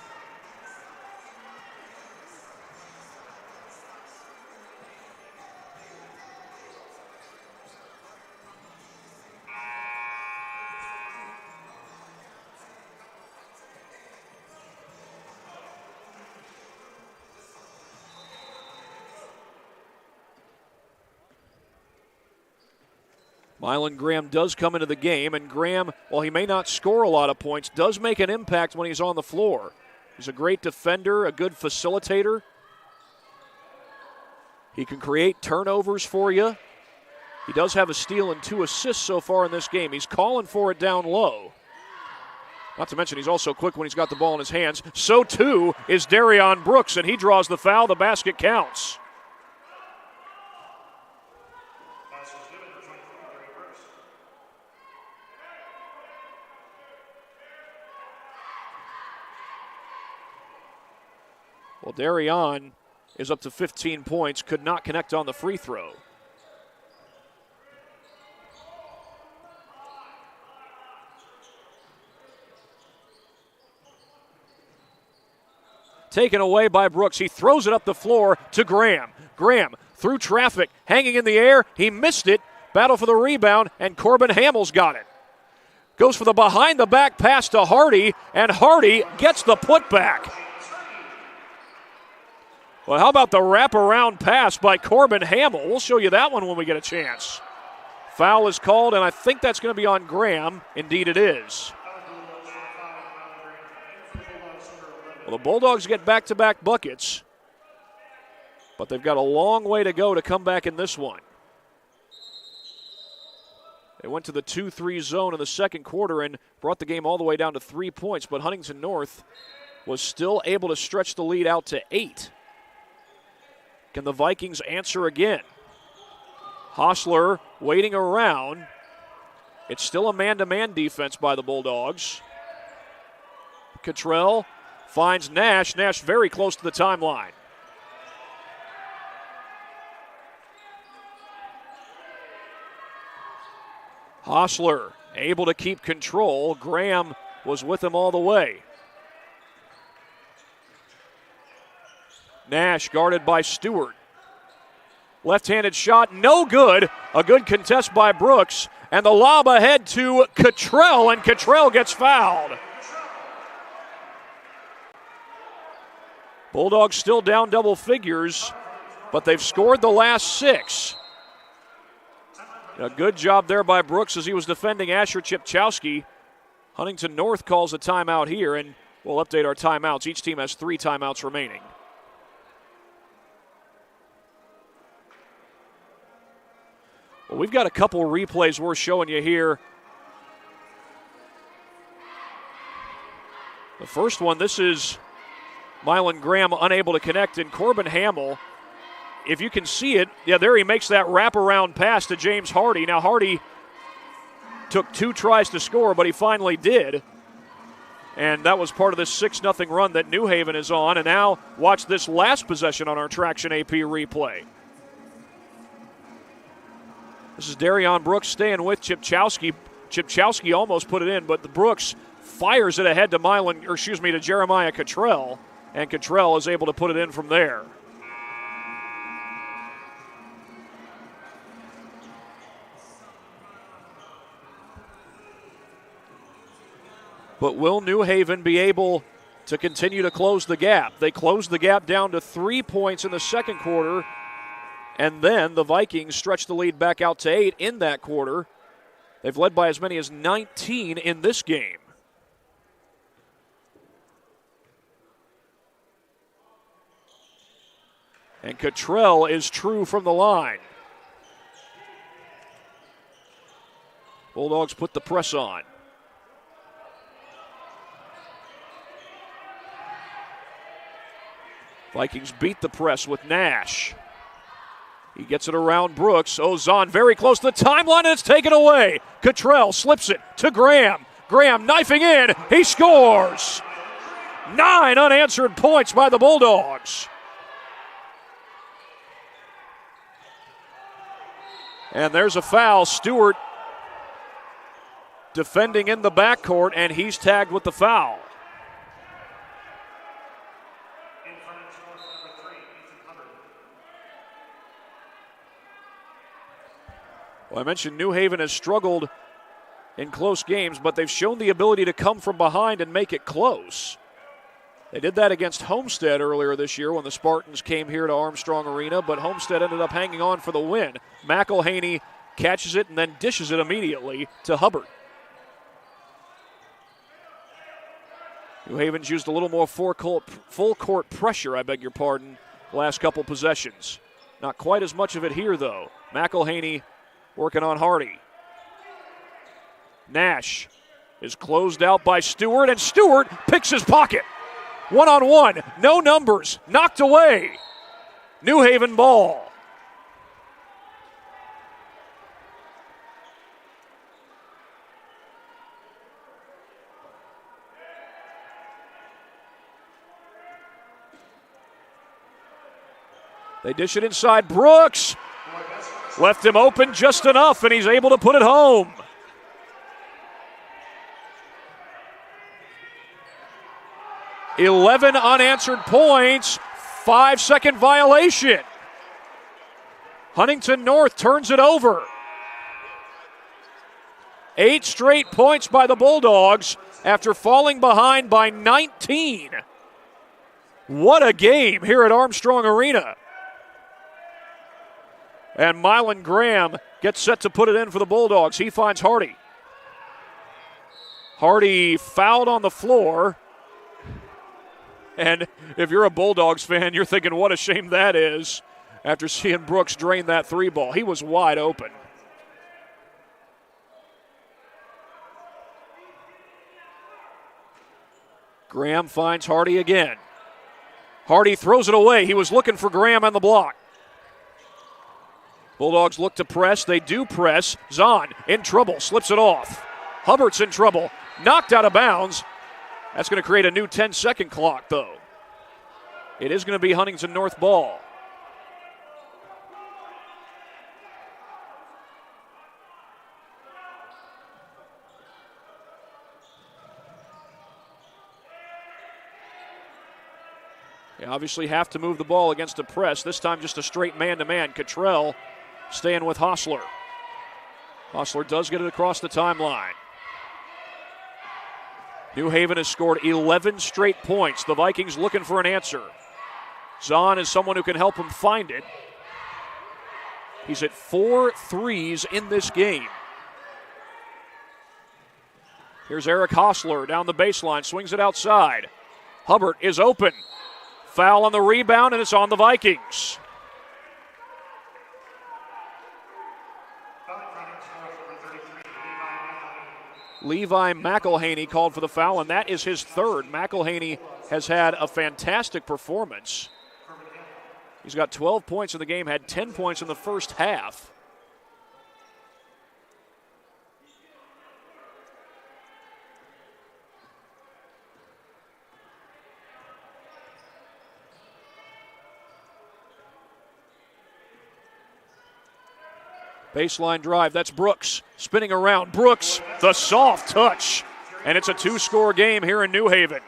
Mylan Graham does come into the game, and Graham, while he may not score a lot of points, does make an impact when he's on the floor. He's a great defender, a good facilitator. He can create turnovers for you. He does have a steal and 2 assists so far in this game. He's calling for it down low. Not to mention he's also quick when he's got the ball in his hands. So too is Darion Brooks, and he draws the foul. The basket counts. Well, Darion is up to 15 points, could not connect on the free throw. Taken away by Brooks. He throws it up the floor to Graham. Graham through traffic, hanging in the air. He missed it. Battle for the rebound, and Corbin Hamill's got it. Goes for the behind-the-back pass to Hardy, and Hardy gets the putback. Well, how about the wraparound pass by Corbin Hamill? We'll show you that one when we get a chance. Foul is called, and I think that's going to be on Graham. Indeed it is. Well, the Bulldogs get back-to-back buckets, but they've got a long way to go to come back in this one. They went to the 2-3 zone in the second quarter and brought the game all the way down to 3 points, but Huntington North was still able to stretch the lead out to 8. Can the Vikings answer again? Hostler waiting around. It's still a man-to-man defense by the Bulldogs. Cottrell finds Nash. Nash very close to the timeline. Hostler able to keep control. Graham was with him all the way. Nash guarded by Stewart. Left-handed shot, no good. A good contest by Brooks. And the lob ahead to Cottrell, and Cottrell gets fouled. Bulldogs still down double figures, but they've scored the last 6. A good job there by Brooks as he was defending Asher Chipchowski. Huntington North calls a timeout here, and we'll update our timeouts. Each team has 3 timeouts remaining. Well, we've got a couple replays we're showing you here. The first one, this is Mylan Graham unable to connect, and Corbin Hamill, if you can see it, yeah, there he makes that wraparound pass to James Hardy. Now, Hardy took 2 tries to score, but he finally did. And that was part of this 6-0 run that New Haven is on. And now watch this last possession on our Traction AP replay. This is Darion Brooks staying with Chipchowski. Chipchowski almost put it in, but the Brooks fires it ahead to Jeremiah Cottrell, and Cottrell is able to put it in from there. But will New Haven be able to continue to close the gap? They closed the gap down to 3 points in the second quarter, and then the Vikings stretched the lead back out to 8 in that quarter. They've led by as many as 19 in this game. And Cottrell is true from the line. Bulldogs put the press on. Vikings beat the press with Nash. He gets it around Brooks. Ozon very close to the timeline, and it's taken away. Cottrell slips it to Graham. Graham knifing in. He scores. 9 unanswered points by the Bulldogs. And there's a foul. Stewart defending in the backcourt, and he's tagged with the foul. Well, I mentioned New Haven has struggled in close games, but they've shown the ability to come from behind and make it close. They did that against Homestead earlier this year when the Spartans came here to Armstrong Arena, but Homestead ended up hanging on for the win. McElhaney catches it and then dishes it immediately to Hubbard. New Haven's used a little more full court pressure, last couple possessions. Not quite as much of it here, though. McElhaney working on Hardy. Nash is closed out by Stewart, and Stewart picks his pocket. 1-on-1, no numbers, knocked away. New Haven ball. They dish it inside. Brooks left him open just enough, and he's able to put it home. "11 unanswered points, 5-second violation. Huntington North turns it over. 8 straight points by the Bulldogs after falling behind by 19. What a game here at Armstrong Arena. And Mylan Graham gets set to put it in for the Bulldogs. He finds Hardy. Hardy fouled on the floor. And if you're a Bulldogs fan, you're thinking what a shame that is after seeing Brooks drain that 3 ball. He was wide open. Graham finds Hardy again. Hardy throws it away. He was looking for Graham on the block. Bulldogs look to press. They do press. Zahn in trouble. Slips it off. Hubbard's in trouble. Knocked out of bounds. That's going to create a new 10-second clock, though. It is going to be Huntington North ball. They obviously have to move the ball against the press. This time just a straight man-to-man. Cottrell staying with Hostler. Hostler does get it across the timeline. New Haven has scored 11 straight points. The Vikings looking for an answer. Zahn is someone who can help him find it. He's at 4 threes in this game. Here's Eric Hostler down the baseline, swings it outside. Hubbard is open. Foul on the rebound, and it's on the Vikings. Levi McElhaney called for the foul, and that is his third. McElhaney has had a fantastic performance. He's got 12 points in the game, had 10 points in the first half. Baseline drive, that's Brooks. Spinning around, Brooks, the soft touch. And it's a 2-score game here in New Haven.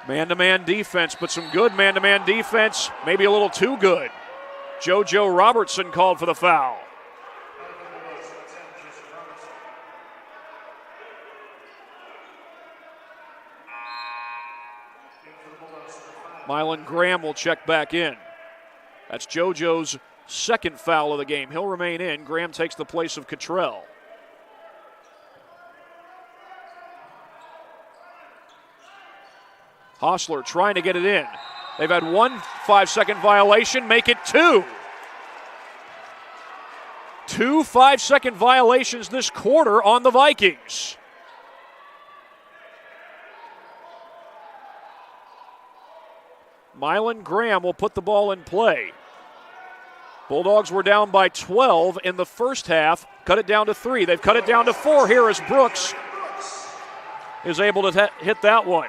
Man-to-man defense, but some good man-to-man defense, maybe a little too good. JoJo Robertson called for the foul. Mylan Graham will check back in. That's JoJo's second foul of the game. He'll remain in. Graham takes the place of Cottrell. Hostler trying to get it in. They've had 1 5-second violation, make it 2. 2 5-second violations this quarter on the Vikings. Mylan Graham will put the ball in play. Bulldogs were down by 12 in the first half, cut it down to 3. They've cut it down to 4 here as Brooks is able to hit that one.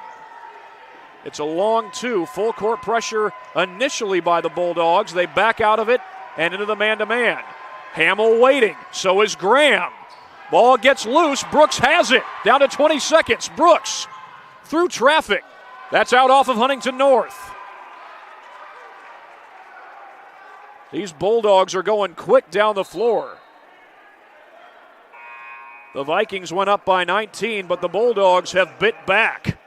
It's a long 2, full court pressure initially by the Bulldogs. They back out of it and into the man-to-man. Hamill waiting, so is Graham. Ball gets loose, Brooks has it. Down to 20 seconds, Brooks through traffic. That's out off of Huntington North. These Bulldogs are going quick down the floor. The Vikings went up by 19, but the Bulldogs have bit back.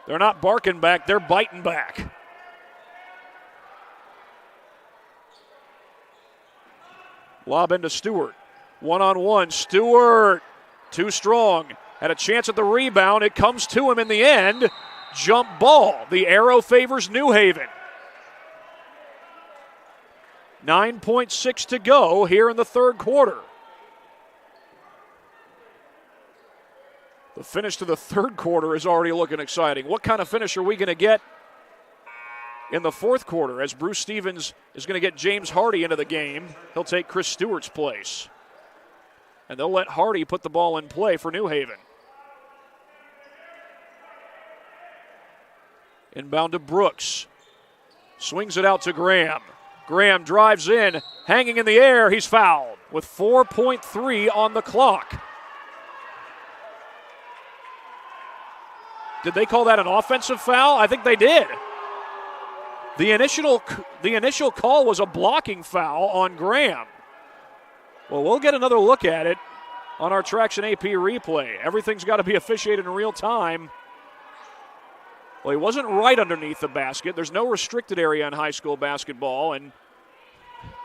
They're not barking back, they're biting back. Lob into Stewart. One-on-one, Stewart, too strong. Had a chance at the rebound, it comes to him in the end. Jump ball, the arrow favors New Haven. 9.6 to go here in the third quarter. The finish to the third quarter is already looking exciting. What kind of finish are we going to get in the fourth quarter as Bruce Stevens is going to get James Hardy into the game? He'll take Chris Stewart's place. And they'll let Hardy put the ball in play for New Haven. Inbound to Brooks. Swings it out to Graham. Graham drives in, hanging in the air. He's fouled with 4.3 on the clock. Did they call that an offensive foul? I think they did. The initial call was a blocking foul on Graham. Well, we'll get another look at it on our Traction AP replay. Everything's got to be officiated in real time. Well, he wasn't right underneath the basket. There's no restricted area in high school basketball, and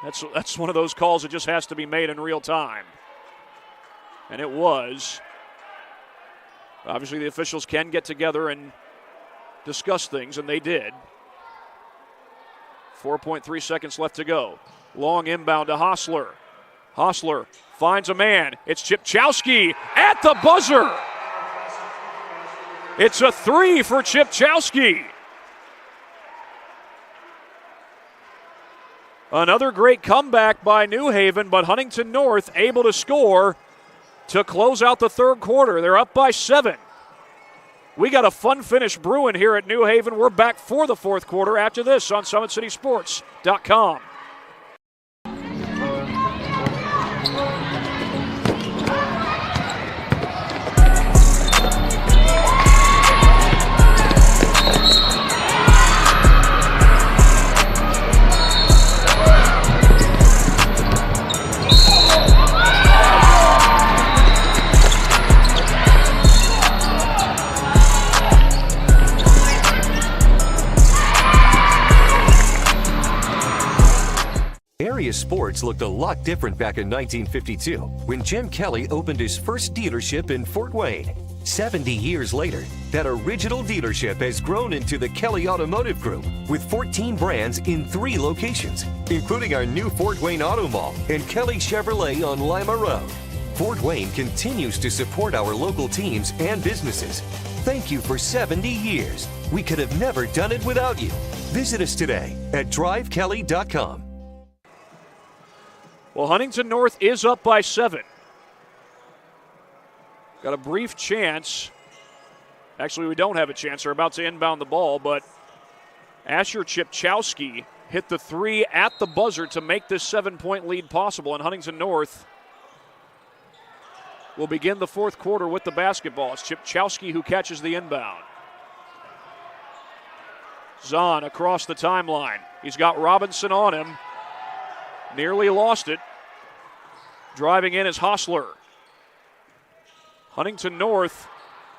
that's one of those calls that just has to be made in real time. And it was. Obviously, the officials can get together and discuss things, and they did. 4.3 seconds left to go. Long inbound to Hostler. Hostler finds a man. It's Chipchowski at the buzzer. It's a 3 for Chipchowski. Another great comeback by New Haven, but Huntington North able to score to close out the third quarter. They're up by 7. We got a fun finish brewing here at New Haven. We're back for the fourth quarter after this on SummitCitySports.com. Serious sports looked a lot different back in 1952 when Jim Kelly opened his first dealership in Fort Wayne. 70 years later, that original dealership has grown into the Kelly Automotive Group with 14 brands in 3 locations, including our new Fort Wayne Auto Mall and Kelly Chevrolet on Lima Road. Fort Wayne continues to support our local teams and businesses. Thank you for 70 years. We could have never done it without you. Visit us today at drivekelly.com. Well, Huntington North is up by 7. Got a brief chance. Actually, we don't have a chance. They're about to inbound the ball, but Asher Chipchowski hit the 3 at the buzzer to make this 7-point lead possible, and Huntington North will begin the fourth quarter with the basketball. It's Chipchowski who catches the inbound. Zahn across the timeline. He's got Robinson on him. Nearly lost it. Driving in is Hostler. Huntington North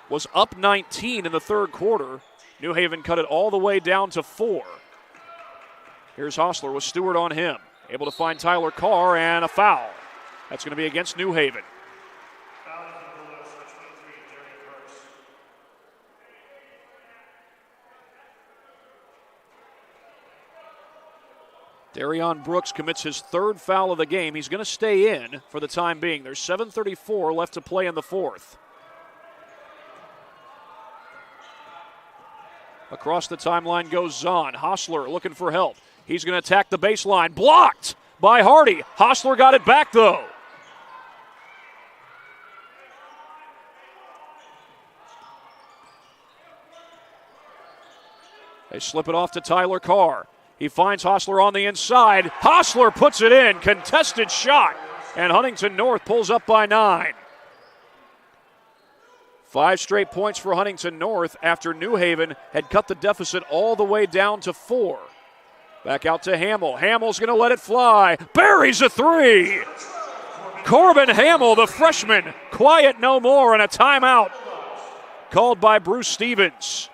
was up 19 in the third quarter. New Haven cut it all the way down to 4. Here's Hostler with Stewart on him. Able to find Tyler Carr, and a foul. That's going to be against New Haven. Darion Brooks commits his 3rd foul of the game. He's going to stay in for the time being. There's 7:34 left to play in the fourth. Across the timeline goes Zahn. Hostler looking for help. He's going to attack the baseline. Blocked by Hardy. Hostler got it back, though. They slip it off to Tyler Carr. He finds Hostler on the inside. Hostler puts it in. Contested shot. And Huntington North pulls up by 9. 5 straight points for Huntington North after New Haven had cut the deficit all the way down to 4. Back out to Hamill. Hamill's going to let it fly. Buries a 3. Corbin Hamill, the freshman, quiet no more, and a timeout called by Bruce Stevens.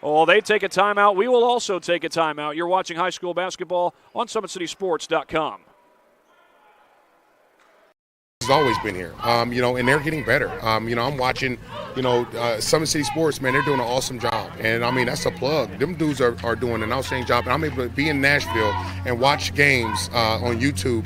Oh, they take a timeout. We will also take a timeout. You're watching high school basketball on SummitCitySports.com. Has always been here, and they're getting better. I'm watching, Summit City Sports, man, they're doing an awesome job. And, that's a plug. Them dudes are doing an outstanding job. And I'm able to be in Nashville and watch games on YouTube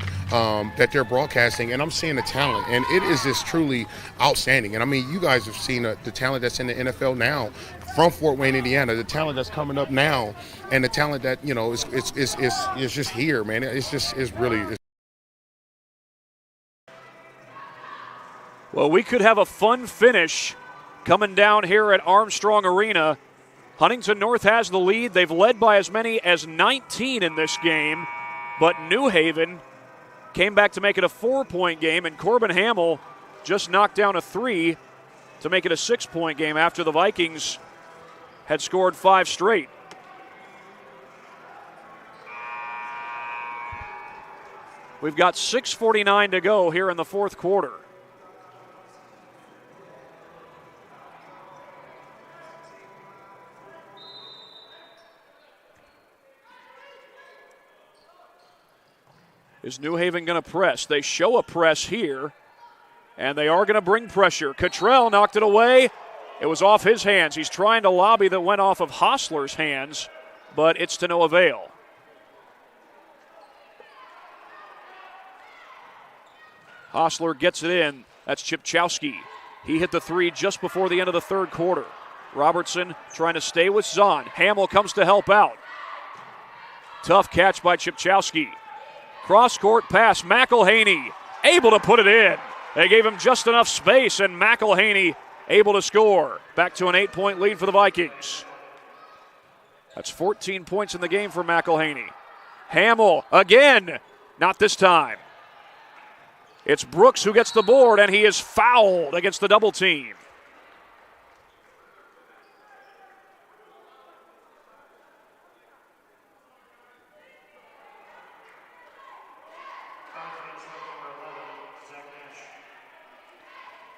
that they're broadcasting, and I'm seeing the talent. And it is just truly outstanding. And, you guys have seen the talent that's in the NFL now from Fort Wayne, Indiana, the talent that's coming up now, and the talent that, is just here, man. It's really. Well, we could have a fun finish coming down here at Armstrong Arena. Huntington North has the lead. They've led by as many as 19 in this game, but New Haven came back to make it a 4-point game, and Corbin Hamill just knocked down a 3 to make it a 6-point game after the Vikings had scored 5 straight. We've got 6:49 to go here in the fourth quarter. Is New Haven going to press? They show a press here, and they are going to bring pressure. Cottrell knocked it away. It was off his hands. He's trying to lobby that went off of Hostler's hands, but it's to no avail. Hostler gets it in. That's Chipchowski. He hit the 3 just before the end of the third quarter. Robertson trying to stay with Zahn. Hamill comes to help out. Tough catch by Chipchowski. Cross-court pass. McElhaney able to put it in. They gave him just enough space, and McElhaney able to score. Back to an 8-point lead for the Vikings. That's 14 points in the game for McElhaney. Hamill again. Not this time. It's Brooks who gets the board, and he is fouled against the double team.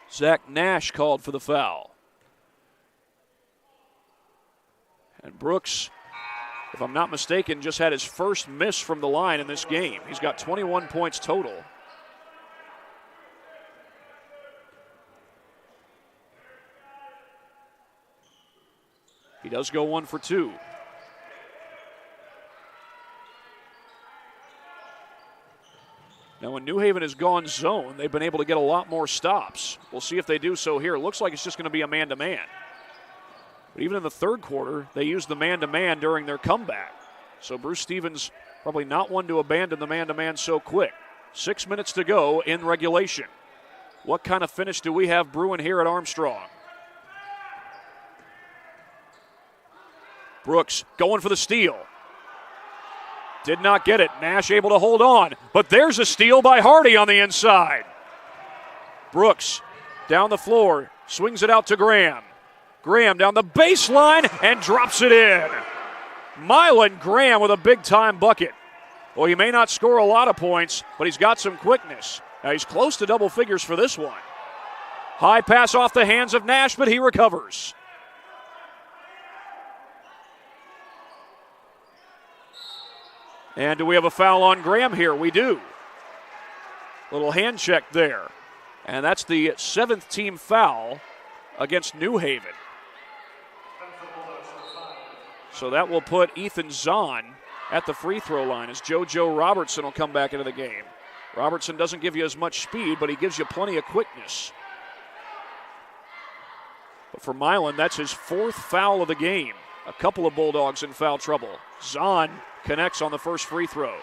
Zach Nash called for the foul. And Brooks if I'm not mistaken, just had his first miss from the line in this game. He's got 21 points total. He does go 1 for 2. Now, when New Haven has gone zone, they've been able to get a lot more stops. We'll see if they do so here. It looks like it's just going to be a man-to-man. But even in the third quarter, they used the man-to-man during their comeback. So Bruce Stevens probably not one to abandon the man-to-man so quick. 6 minutes to go in regulation. What kind of finish do we have brewing here at Armstrong? Brooks going for the steal. Did not get it. Nash able to hold on. But there's a steal by Hardy on the inside. Brooks down the floor. Swings it out to Graham. Graham down the baseline and drops it in. Mylan Graham with a big-time bucket. Well, he may not score a lot of points, but he's got some quickness. Now, he's close to double figures for this one. High pass off the hands of Nash, but he recovers. And do we have a foul on Graham here? We do. Little hand check there. And that's the 7th team foul against New Haven. So that will put Ethan Zahn at the free throw line as JoJo Robertson will come back into the game. Robertson doesn't give you as much speed, but he gives you plenty of quickness. But for Mylan, that's his 4th foul of the game. A couple of Bulldogs in foul trouble. Zahn connects on the first free throw.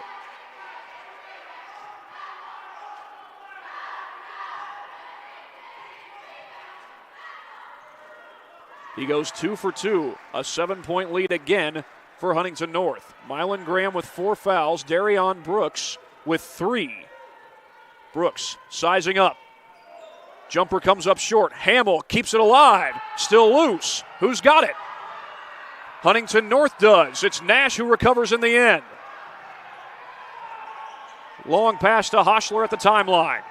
He goes 2 for 2, a 7-point lead again for Huntington North. Mylan Graham with 4 fouls, Darion Brooks with 3. Brooks sizing up. Jumper comes up short. Hamill keeps it alive, still loose. Who's got it? Huntington North does. It's Nash who recovers in the end. Long pass to Hoschler at the timeline.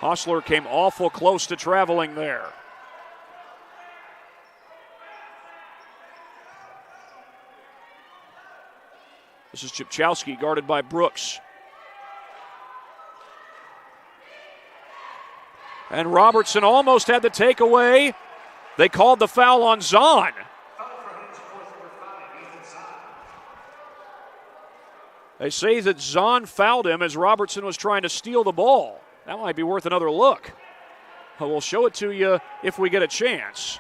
Hoschler came awful close to traveling there. This is Chipchowski guarded by Brooks. And Robertson almost had the takeaway. They called the foul on Zahn. They say that Zahn fouled him as Robertson was trying to steal the ball. That might be worth another look. We'll show it to you if we get a chance.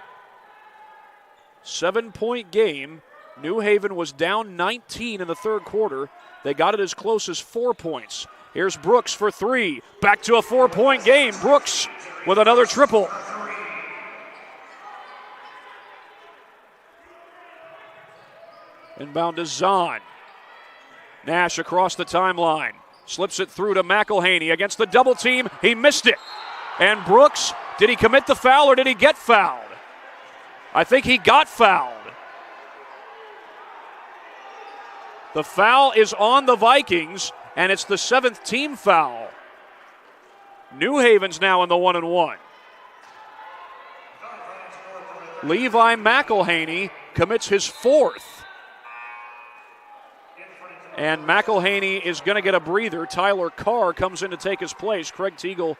7-point game. New Haven was down 19 in the third quarter. They got it as close as 4 points. Here's Brooks for 3. Back to a 4-point game. Brooks with another triple. Inbound to Zahn. Nash across the timeline. Slips it through to McElhaney against the double team. He missed it. And Brooks, did he commit the foul or did he get fouled? I think he got fouled. The foul is on the Vikings, and it's the 7th team foul. New Haven's now in the 1-and-1. Levi McElhaney commits his 4th. And McElhaney is going to get a breather. Tyler Carr comes in to take his place. Craig Teagle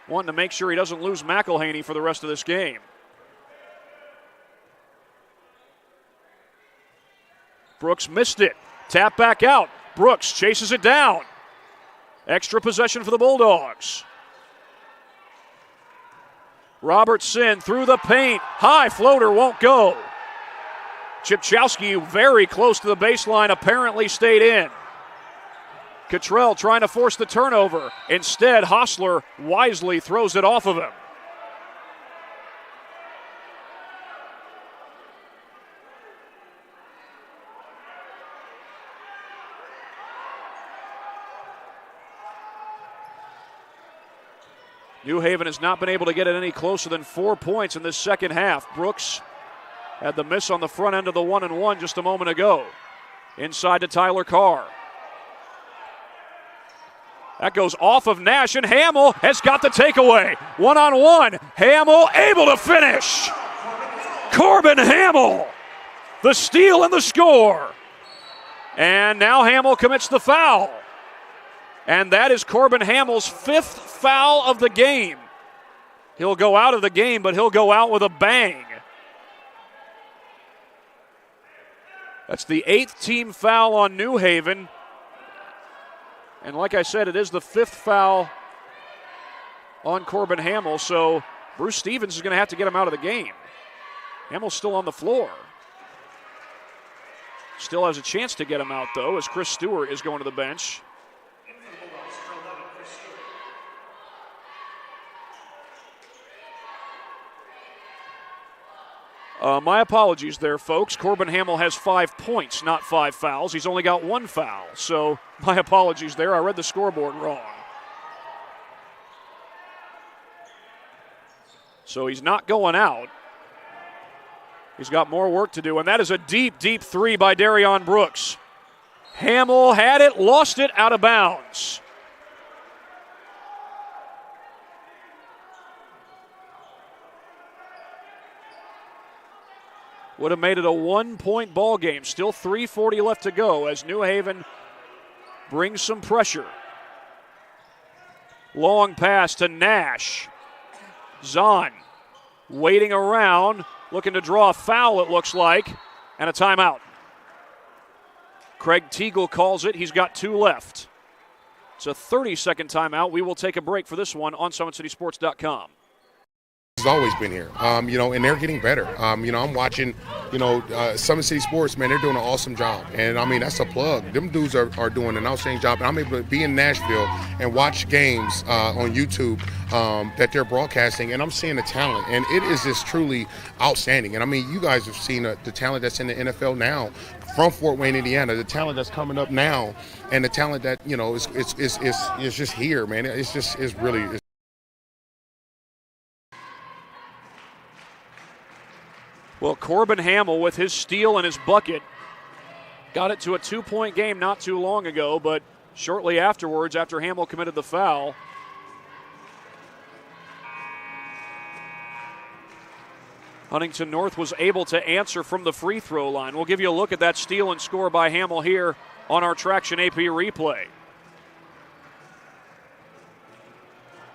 wanting to make sure he doesn't lose McElhaney for the rest of this game. Brooks missed it. Tap back out. Brooks chases it down. Extra possession for the Bulldogs. Robertson through the paint. High floater won't go. Chipchowski very close to the baseline, apparently stayed in. Cottrell trying to force the turnover. Instead, Hoschler wisely throws it off of him. New Haven has not been able to get it any closer than 4 points in this second half. Brooks had the miss on the front end of the 1-and-1 just a moment ago. Inside to Tyler Carr. That goes off of Nash, and Hamill has got the takeaway. 1-on-1. Hamill able to finish. Corbin Hamill, the steal and the score. And now Hamill commits the foul. And that is Corbin Hamill's 5th foul of the game. He'll go out of the game, but he'll go out with a bang. That's the 8th team foul on New Haven. And like I said, it is the 5th foul on Corbin Hamill, so Bruce Stevens is going to have to get him out of the game. Hamill's still on the floor. Still has a chance to get him out, though, as Chris Stewart is going to the bench. My apologies there, folks. Corbin Hamill has 5 points, not 5 fouls. He's only got 1 foul, so my apologies there. I read the scoreboard wrong. So he's not going out. He's got more work to do, and that is a deep, deep three by Darion Brooks. Hamill had it, lost it, out of bounds. Would have made it a 1-point ball game. Still 3:40 left to go as New Haven brings some pressure. Long pass to Nash. Zahn waiting around, looking to draw a foul, it looks like, and a timeout. Craig Teagle calls it. He's got 2 left. It's a 30-second timeout. We will take a break for this one on SummitCitySports.com. Has always been here, and they're getting better. I'm watching, Summit City Sports, man, they're doing an awesome job. And, that's a plug. Them dudes are doing an outstanding job. And I'm able to be in Nashville and watch games on YouTube that they're broadcasting, and I'm seeing the talent. And it is just truly outstanding. And, you guys have seen the talent that's in the NFL now from Fort Wayne, Indiana, the talent that's coming up now, and the talent that, is just here, man. It's really – Well, Corbin Hamill, with his steal and his bucket, got it to a 2-point game not too long ago, but shortly afterwards, after Hamill committed the foul, Huntington North was able to answer from the free throw line. We'll give you a look at that steal and score by Hamill here on our Traction AP replay.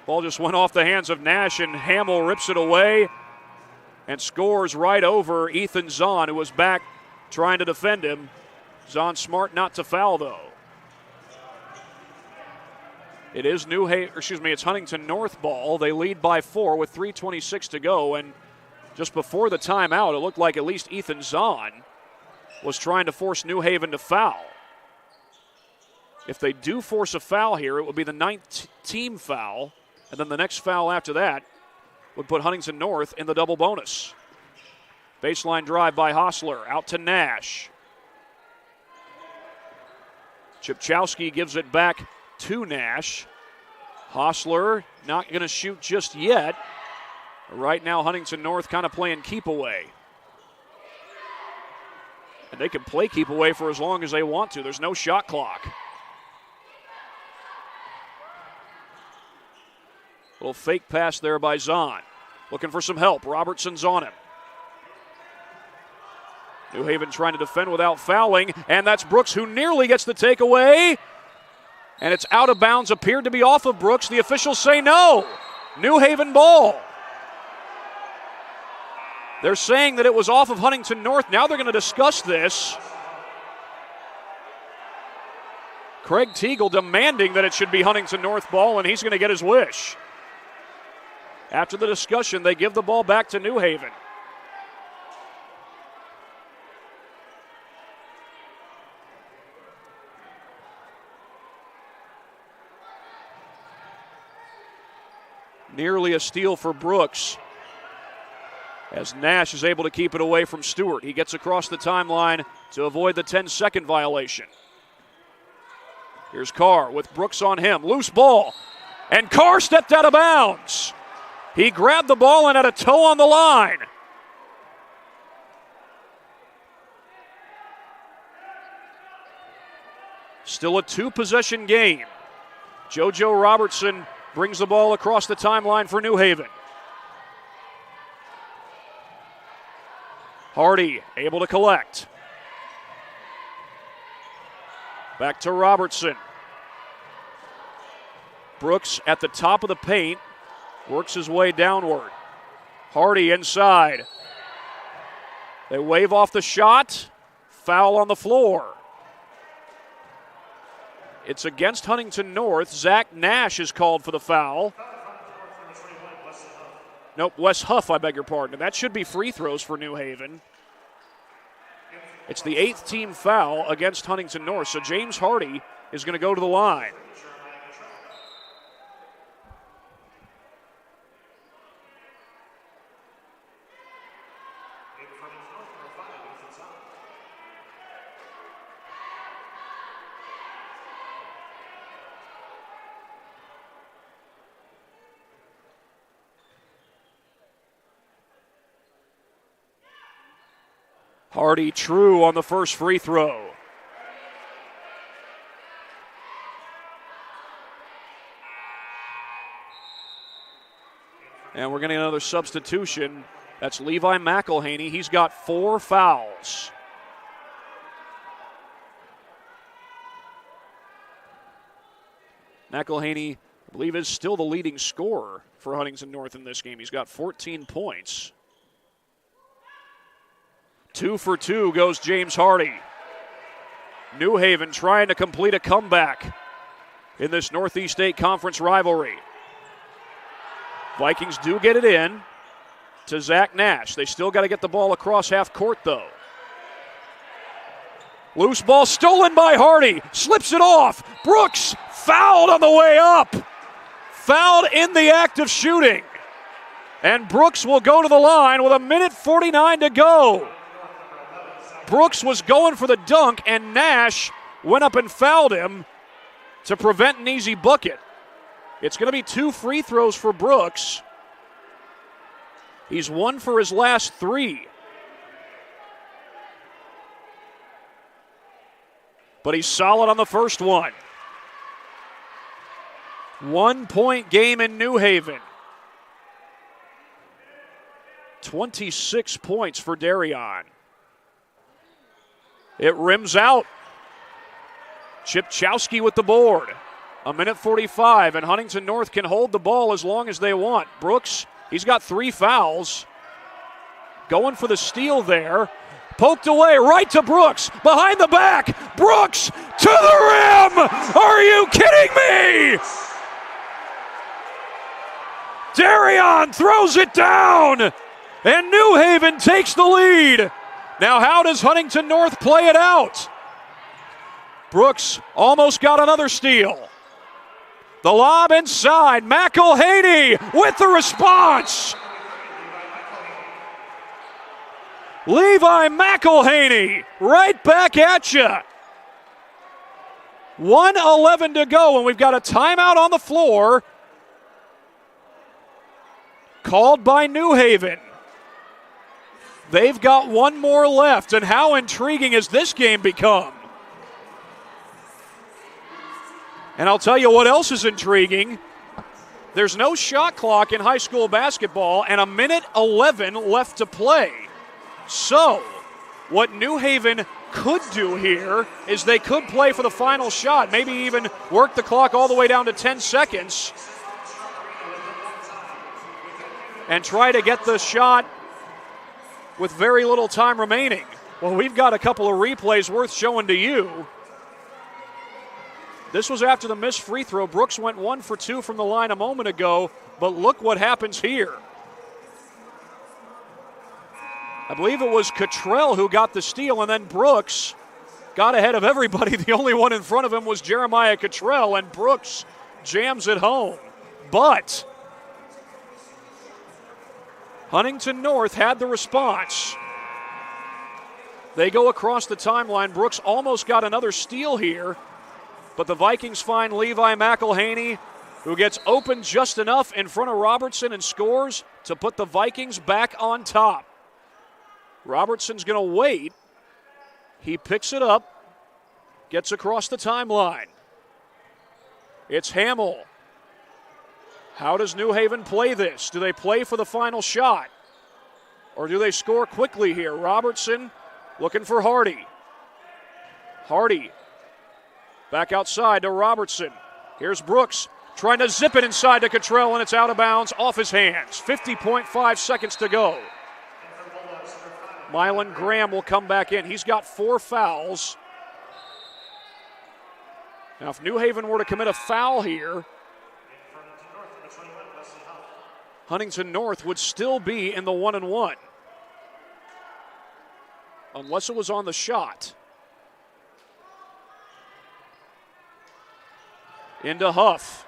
Ball just went off the hands of Nash, and Hamill rips it away and scores right over Ethan Zahn, who was back trying to defend him. Zahn smart not to foul, though. It is it's Huntington North ball. They lead by 4 with 3:26 to go, and just before the timeout, it looked like at least Ethan Zahn was trying to force New Haven to foul. If they do force a foul here, it would be the 9th team foul, and then the next foul after that would put Huntington North in the double bonus. Baseline drive by Hostler, out to Nash. Chipchowski gives it back to Nash. Hostler not going to shoot just yet. Right now, Huntington North kind of playing keep away. And they can play keep away for as long as they want to. There's no shot clock. Little fake pass there by Zahn. Looking for some help. Robertson's on him. New Haven trying to defend without fouling, and that's Brooks who nearly gets the takeaway. And it's out of bounds, appeared to be off of Brooks. The officials say no. New Haven ball. They're saying that it was off of Huntington North. Now they're going to discuss this. Craig Teagle demanding that it should be Huntington North ball, and he's going to get his wish. After the discussion, they give the ball back to New Haven. Nearly a steal for Brooks, as Nash is able to keep it away from Stewart. He gets across the timeline to avoid the 10-second violation. Here's Carr with Brooks on him. Loose ball, and Carr stepped out of bounds. He grabbed the ball and had a toe on the line. Still a 2-possession game. JoJo Robertson brings the ball across the timeline for New Haven. Hardy able to collect. Back to Robertson. Brooks at the top of the paint, works his way downward. Hardy inside. They wave off the shot. Foul on the floor. It's against Huntington North. Zach Nash is called for the foul. Nope, Wes Huff, I beg your pardon. And that should be free throws for New Haven. It's the 8th team foul against Huntington North. So James Hardy is going to go to the line. Hardy true on the first free throw. And we're getting another substitution. That's Levi McElhaney. He's got 4 fouls. McElhaney, I believe, is still the leading scorer for Huntington North in this game. He's got 14 points. 2 for 2 goes James Hardy. New Haven trying to complete a comeback in this Northeast State Conference rivalry. Vikings do get it in to Zach Nash. They still got to get the ball across half court, though. Loose ball stolen by Hardy. Slips it off. Brooks fouled on the way up. Fouled in the act of shooting. And Brooks will go to the line with 1:49 to go. Brooks was going for the dunk, and Nash went up and fouled him to prevent an easy bucket. It's going to be 2 free throws for Brooks. He's 1 for his last 3. But he's solid on the first one. 1-point game in New Haven. 26 points for Darion. It rims out. Chipchowski with the board. 1:45, and Huntington North can hold the ball as long as they want. Brooks, he's got 3 fouls. Going for the steal there. Poked away, right to Brooks. Behind the back. Brooks to the rim. Are you kidding me? Darion throws it down, and New Haven takes the lead. Now, how does Huntington North play it out? Brooks almost got another steal. The lob inside. McElhaney with the response. Levi McElhaney right back at you. 1:11 to go, and we've got a timeout on the floor called by New Haven. They've got 1 more left, and how intriguing has this game become? And I'll tell you what else is intriguing. There's no shot clock in high school basketball, and 1:11 left to play. So, what New Haven could do here is they could play for the final shot, maybe even work the clock all the way down to 10 seconds and try to get the shot with very little time remaining. Well, we've got a couple of replays worth showing to you. This was after the missed free throw. Brooks went 1 for 2 from the line a moment ago, but look what happens here. I believe it was Cottrell who got the steal, and then Brooks got ahead of everybody. The only one in front of him was Jeremiah Cottrell, and Brooks jams it home. But Huntington North had the response. They go across the timeline. Brooks almost got another steal here, but the Vikings find Levi McElhaney, who gets open just enough in front of Robertson and scores to put the Vikings back on top. Robertson's going to wait. He picks it up, gets across the timeline. It's Hamill. How does New Haven play this? Do they play for the final shot? Or do they score quickly here? Robertson looking for Hardy. Hardy back outside to Robertson. Here's Brooks trying to zip it inside to Cottrell, and it's out of bounds off his hands. 50.5 seconds to go. Mylan Graham will come back in. He's got 4 fouls. Now, if New Haven were to commit a foul here, Huntington North would still be in the 1-1. Unless it was on the shot. Into Huff.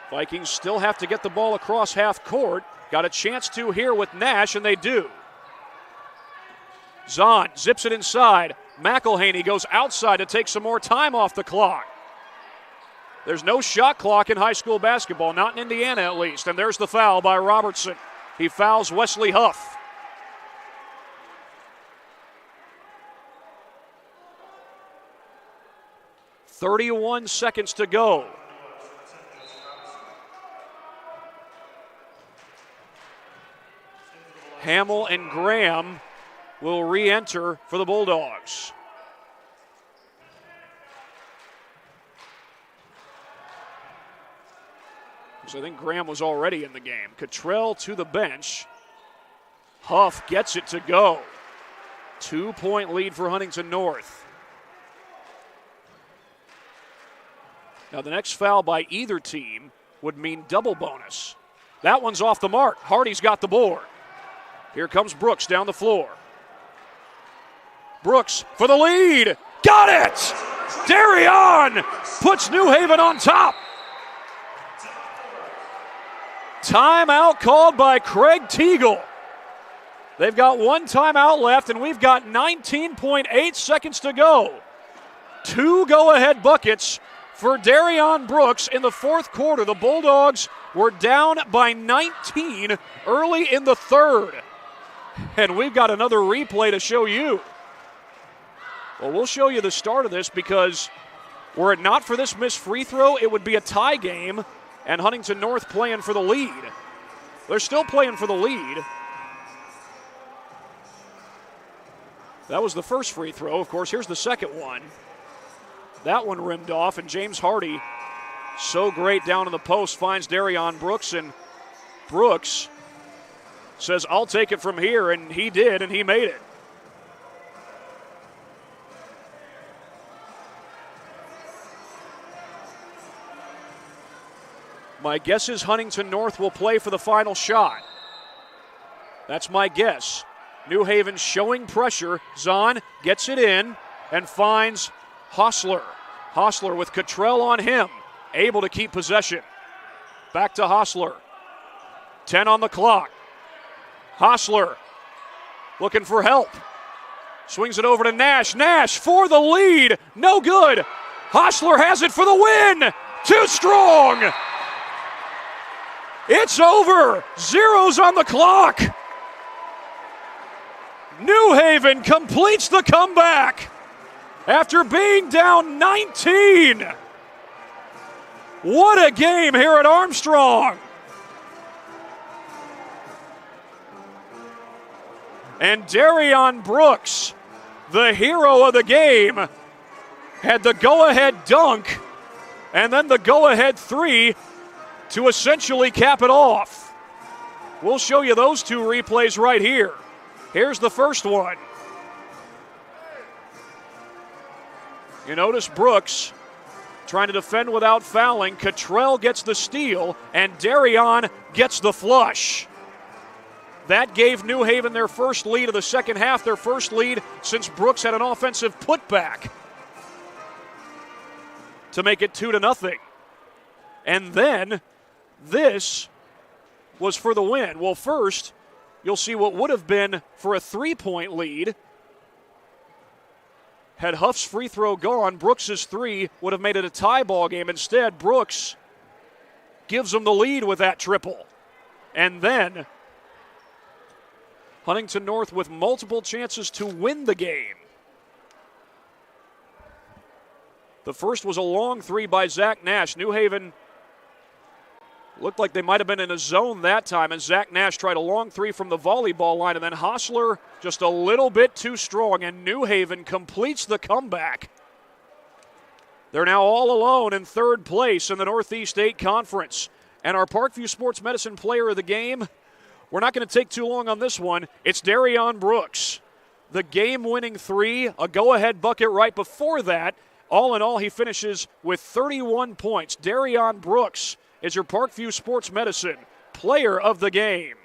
Vikings still have to get the ball across half court. Got a chance to here with Nash, and they do. Zahn zips it inside. McElhaney goes outside to take some more time off the clock. There's no shot clock in high school basketball, not in Indiana at least. And there's the foul by Robertson. He fouls Wesley Huff. .31 seconds to go. Hamill and Graham will re-enter for the Bulldogs. So I think Graham was already in the game. Cottrell to the bench. Huff gets it to go. 2-point lead for Huntington North. Now the next foul by either team would mean double bonus. That one's off the mark. Hardy's got the board. Here comes Brooks down the floor. Brooks for the lead. Got it! Darion puts New Haven on top. Timeout called by Craig Teagle. They've got 1 timeout left, and we've got 19.8 seconds to go. 2 go-ahead buckets for Darion Brooks in the fourth quarter. The Bulldogs were down by 19 early in the third. And we've got another replay to show you. Well, we'll show you the start of this because were it not for this missed free throw, it would be a tie game and Huntington North playing for the lead. They're still playing for the lead. That was the first free throw. Of course, here's the second one. That one rimmed off, and James Hardy, so great down in the post, finds Darion Brooks, and Brooks says, I'll take it from here, and he did, and he made it. My guess is Huntington North will play for the final shot. That's my guess. New Haven showing pressure. Zahn gets it in and finds Hostler. Hostler with Cottrell on him, able to keep possession. Back to Hostler. 10 on the clock. Hostler looking for help. Swings it over to Nash. Nash for the lead. No good. Hostler has it for the win. Too strong. It's over. Zeros on the clock. New Haven completes the comeback after being down 19. What a game here at Armstrong. And Darion Brooks, the hero of the game, had the go-ahead dunk and then the go-ahead three to essentially cap it off. We'll show you those 2 replays right here. Here's the first one. You notice Brooks trying to defend without fouling. Cottrell gets the steal, and Darion gets the flush. That gave New Haven their first lead of the second half, their first lead since Brooks had an offensive putback to make it 2-0. And then this was for the win. Well, first, you'll see what would have been for a 3-point lead. Had Huff's free throw gone, Brooks' 3 would have made it a tie ball game. Instead, Brooks gives them the lead with that triple. And then Huntington North with multiple chances to win the game. The first was a long 3 by Zach Nash. New Haven Looked like they might have been in a zone that time, and Zach Nash tried a long three from the volleyball line, and then Hostler just a little bit too strong, and New Haven completes the comeback. They're now all alone in third place in the Northeast 8 Conference. And our Parkview Sports Medicine player of the game, we're not going to take too long on this one. It's Darion Brooks. The game-winning three, a go-ahead bucket right before that. All in all, he finishes with 31 points. Darion Brooks is your Parkview Sports Medicine player of the game.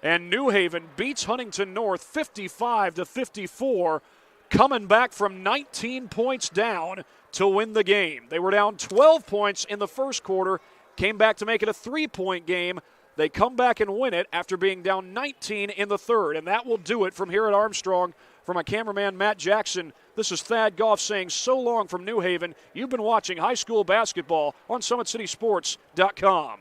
And New Haven beats Huntington North 55-54, coming back from 19 points down to win the game. They were down 12 points in the first quarter, came back to make it a 3-point game. They come back and win it after being down 19 in the third, and that will do it from here at Armstrong. For my cameraman, Matt Jackson, this is Thad Goff saying so long from New Haven. You've been watching high school basketball on SummitCitySports.com.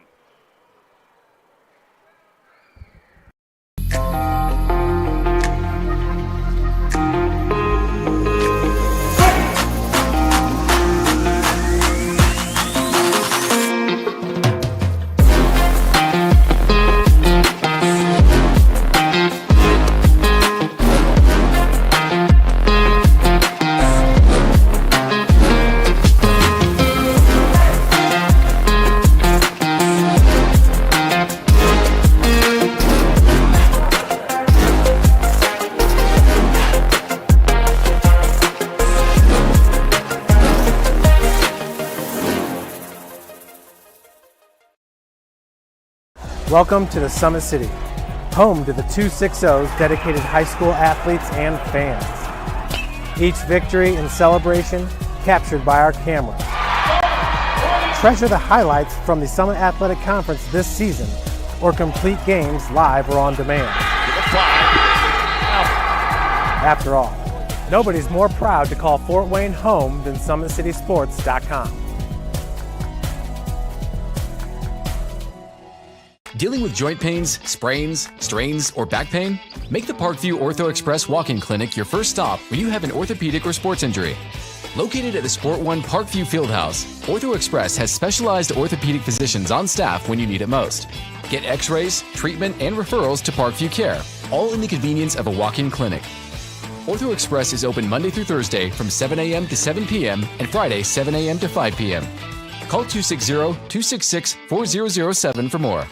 Welcome to the Summit City, home to the 260s dedicated high school athletes and fans. Each victory and celebration captured by our cameras. Treasure the highlights from the Summit Athletic Conference this season, or complete games live or on demand. After all, nobody's more proud to call Fort Wayne home than SummitCitySports.com. Dealing with joint pains, sprains, strains, or back pain? Make the Parkview Ortho Express Walk-In Clinic your first stop when you have an orthopedic or sports injury. Located at the Sport One Parkview Fieldhouse, Ortho Express has specialized orthopedic physicians on staff when you need it most. Get x-rays, treatment, and referrals to Parkview Care, all in the convenience of a walk-in clinic. Ortho Express is open Monday through Thursday from 7 a.m. to 7 p.m. and Friday 7 a.m. to 5 p.m. Call 260-266-4007 for more.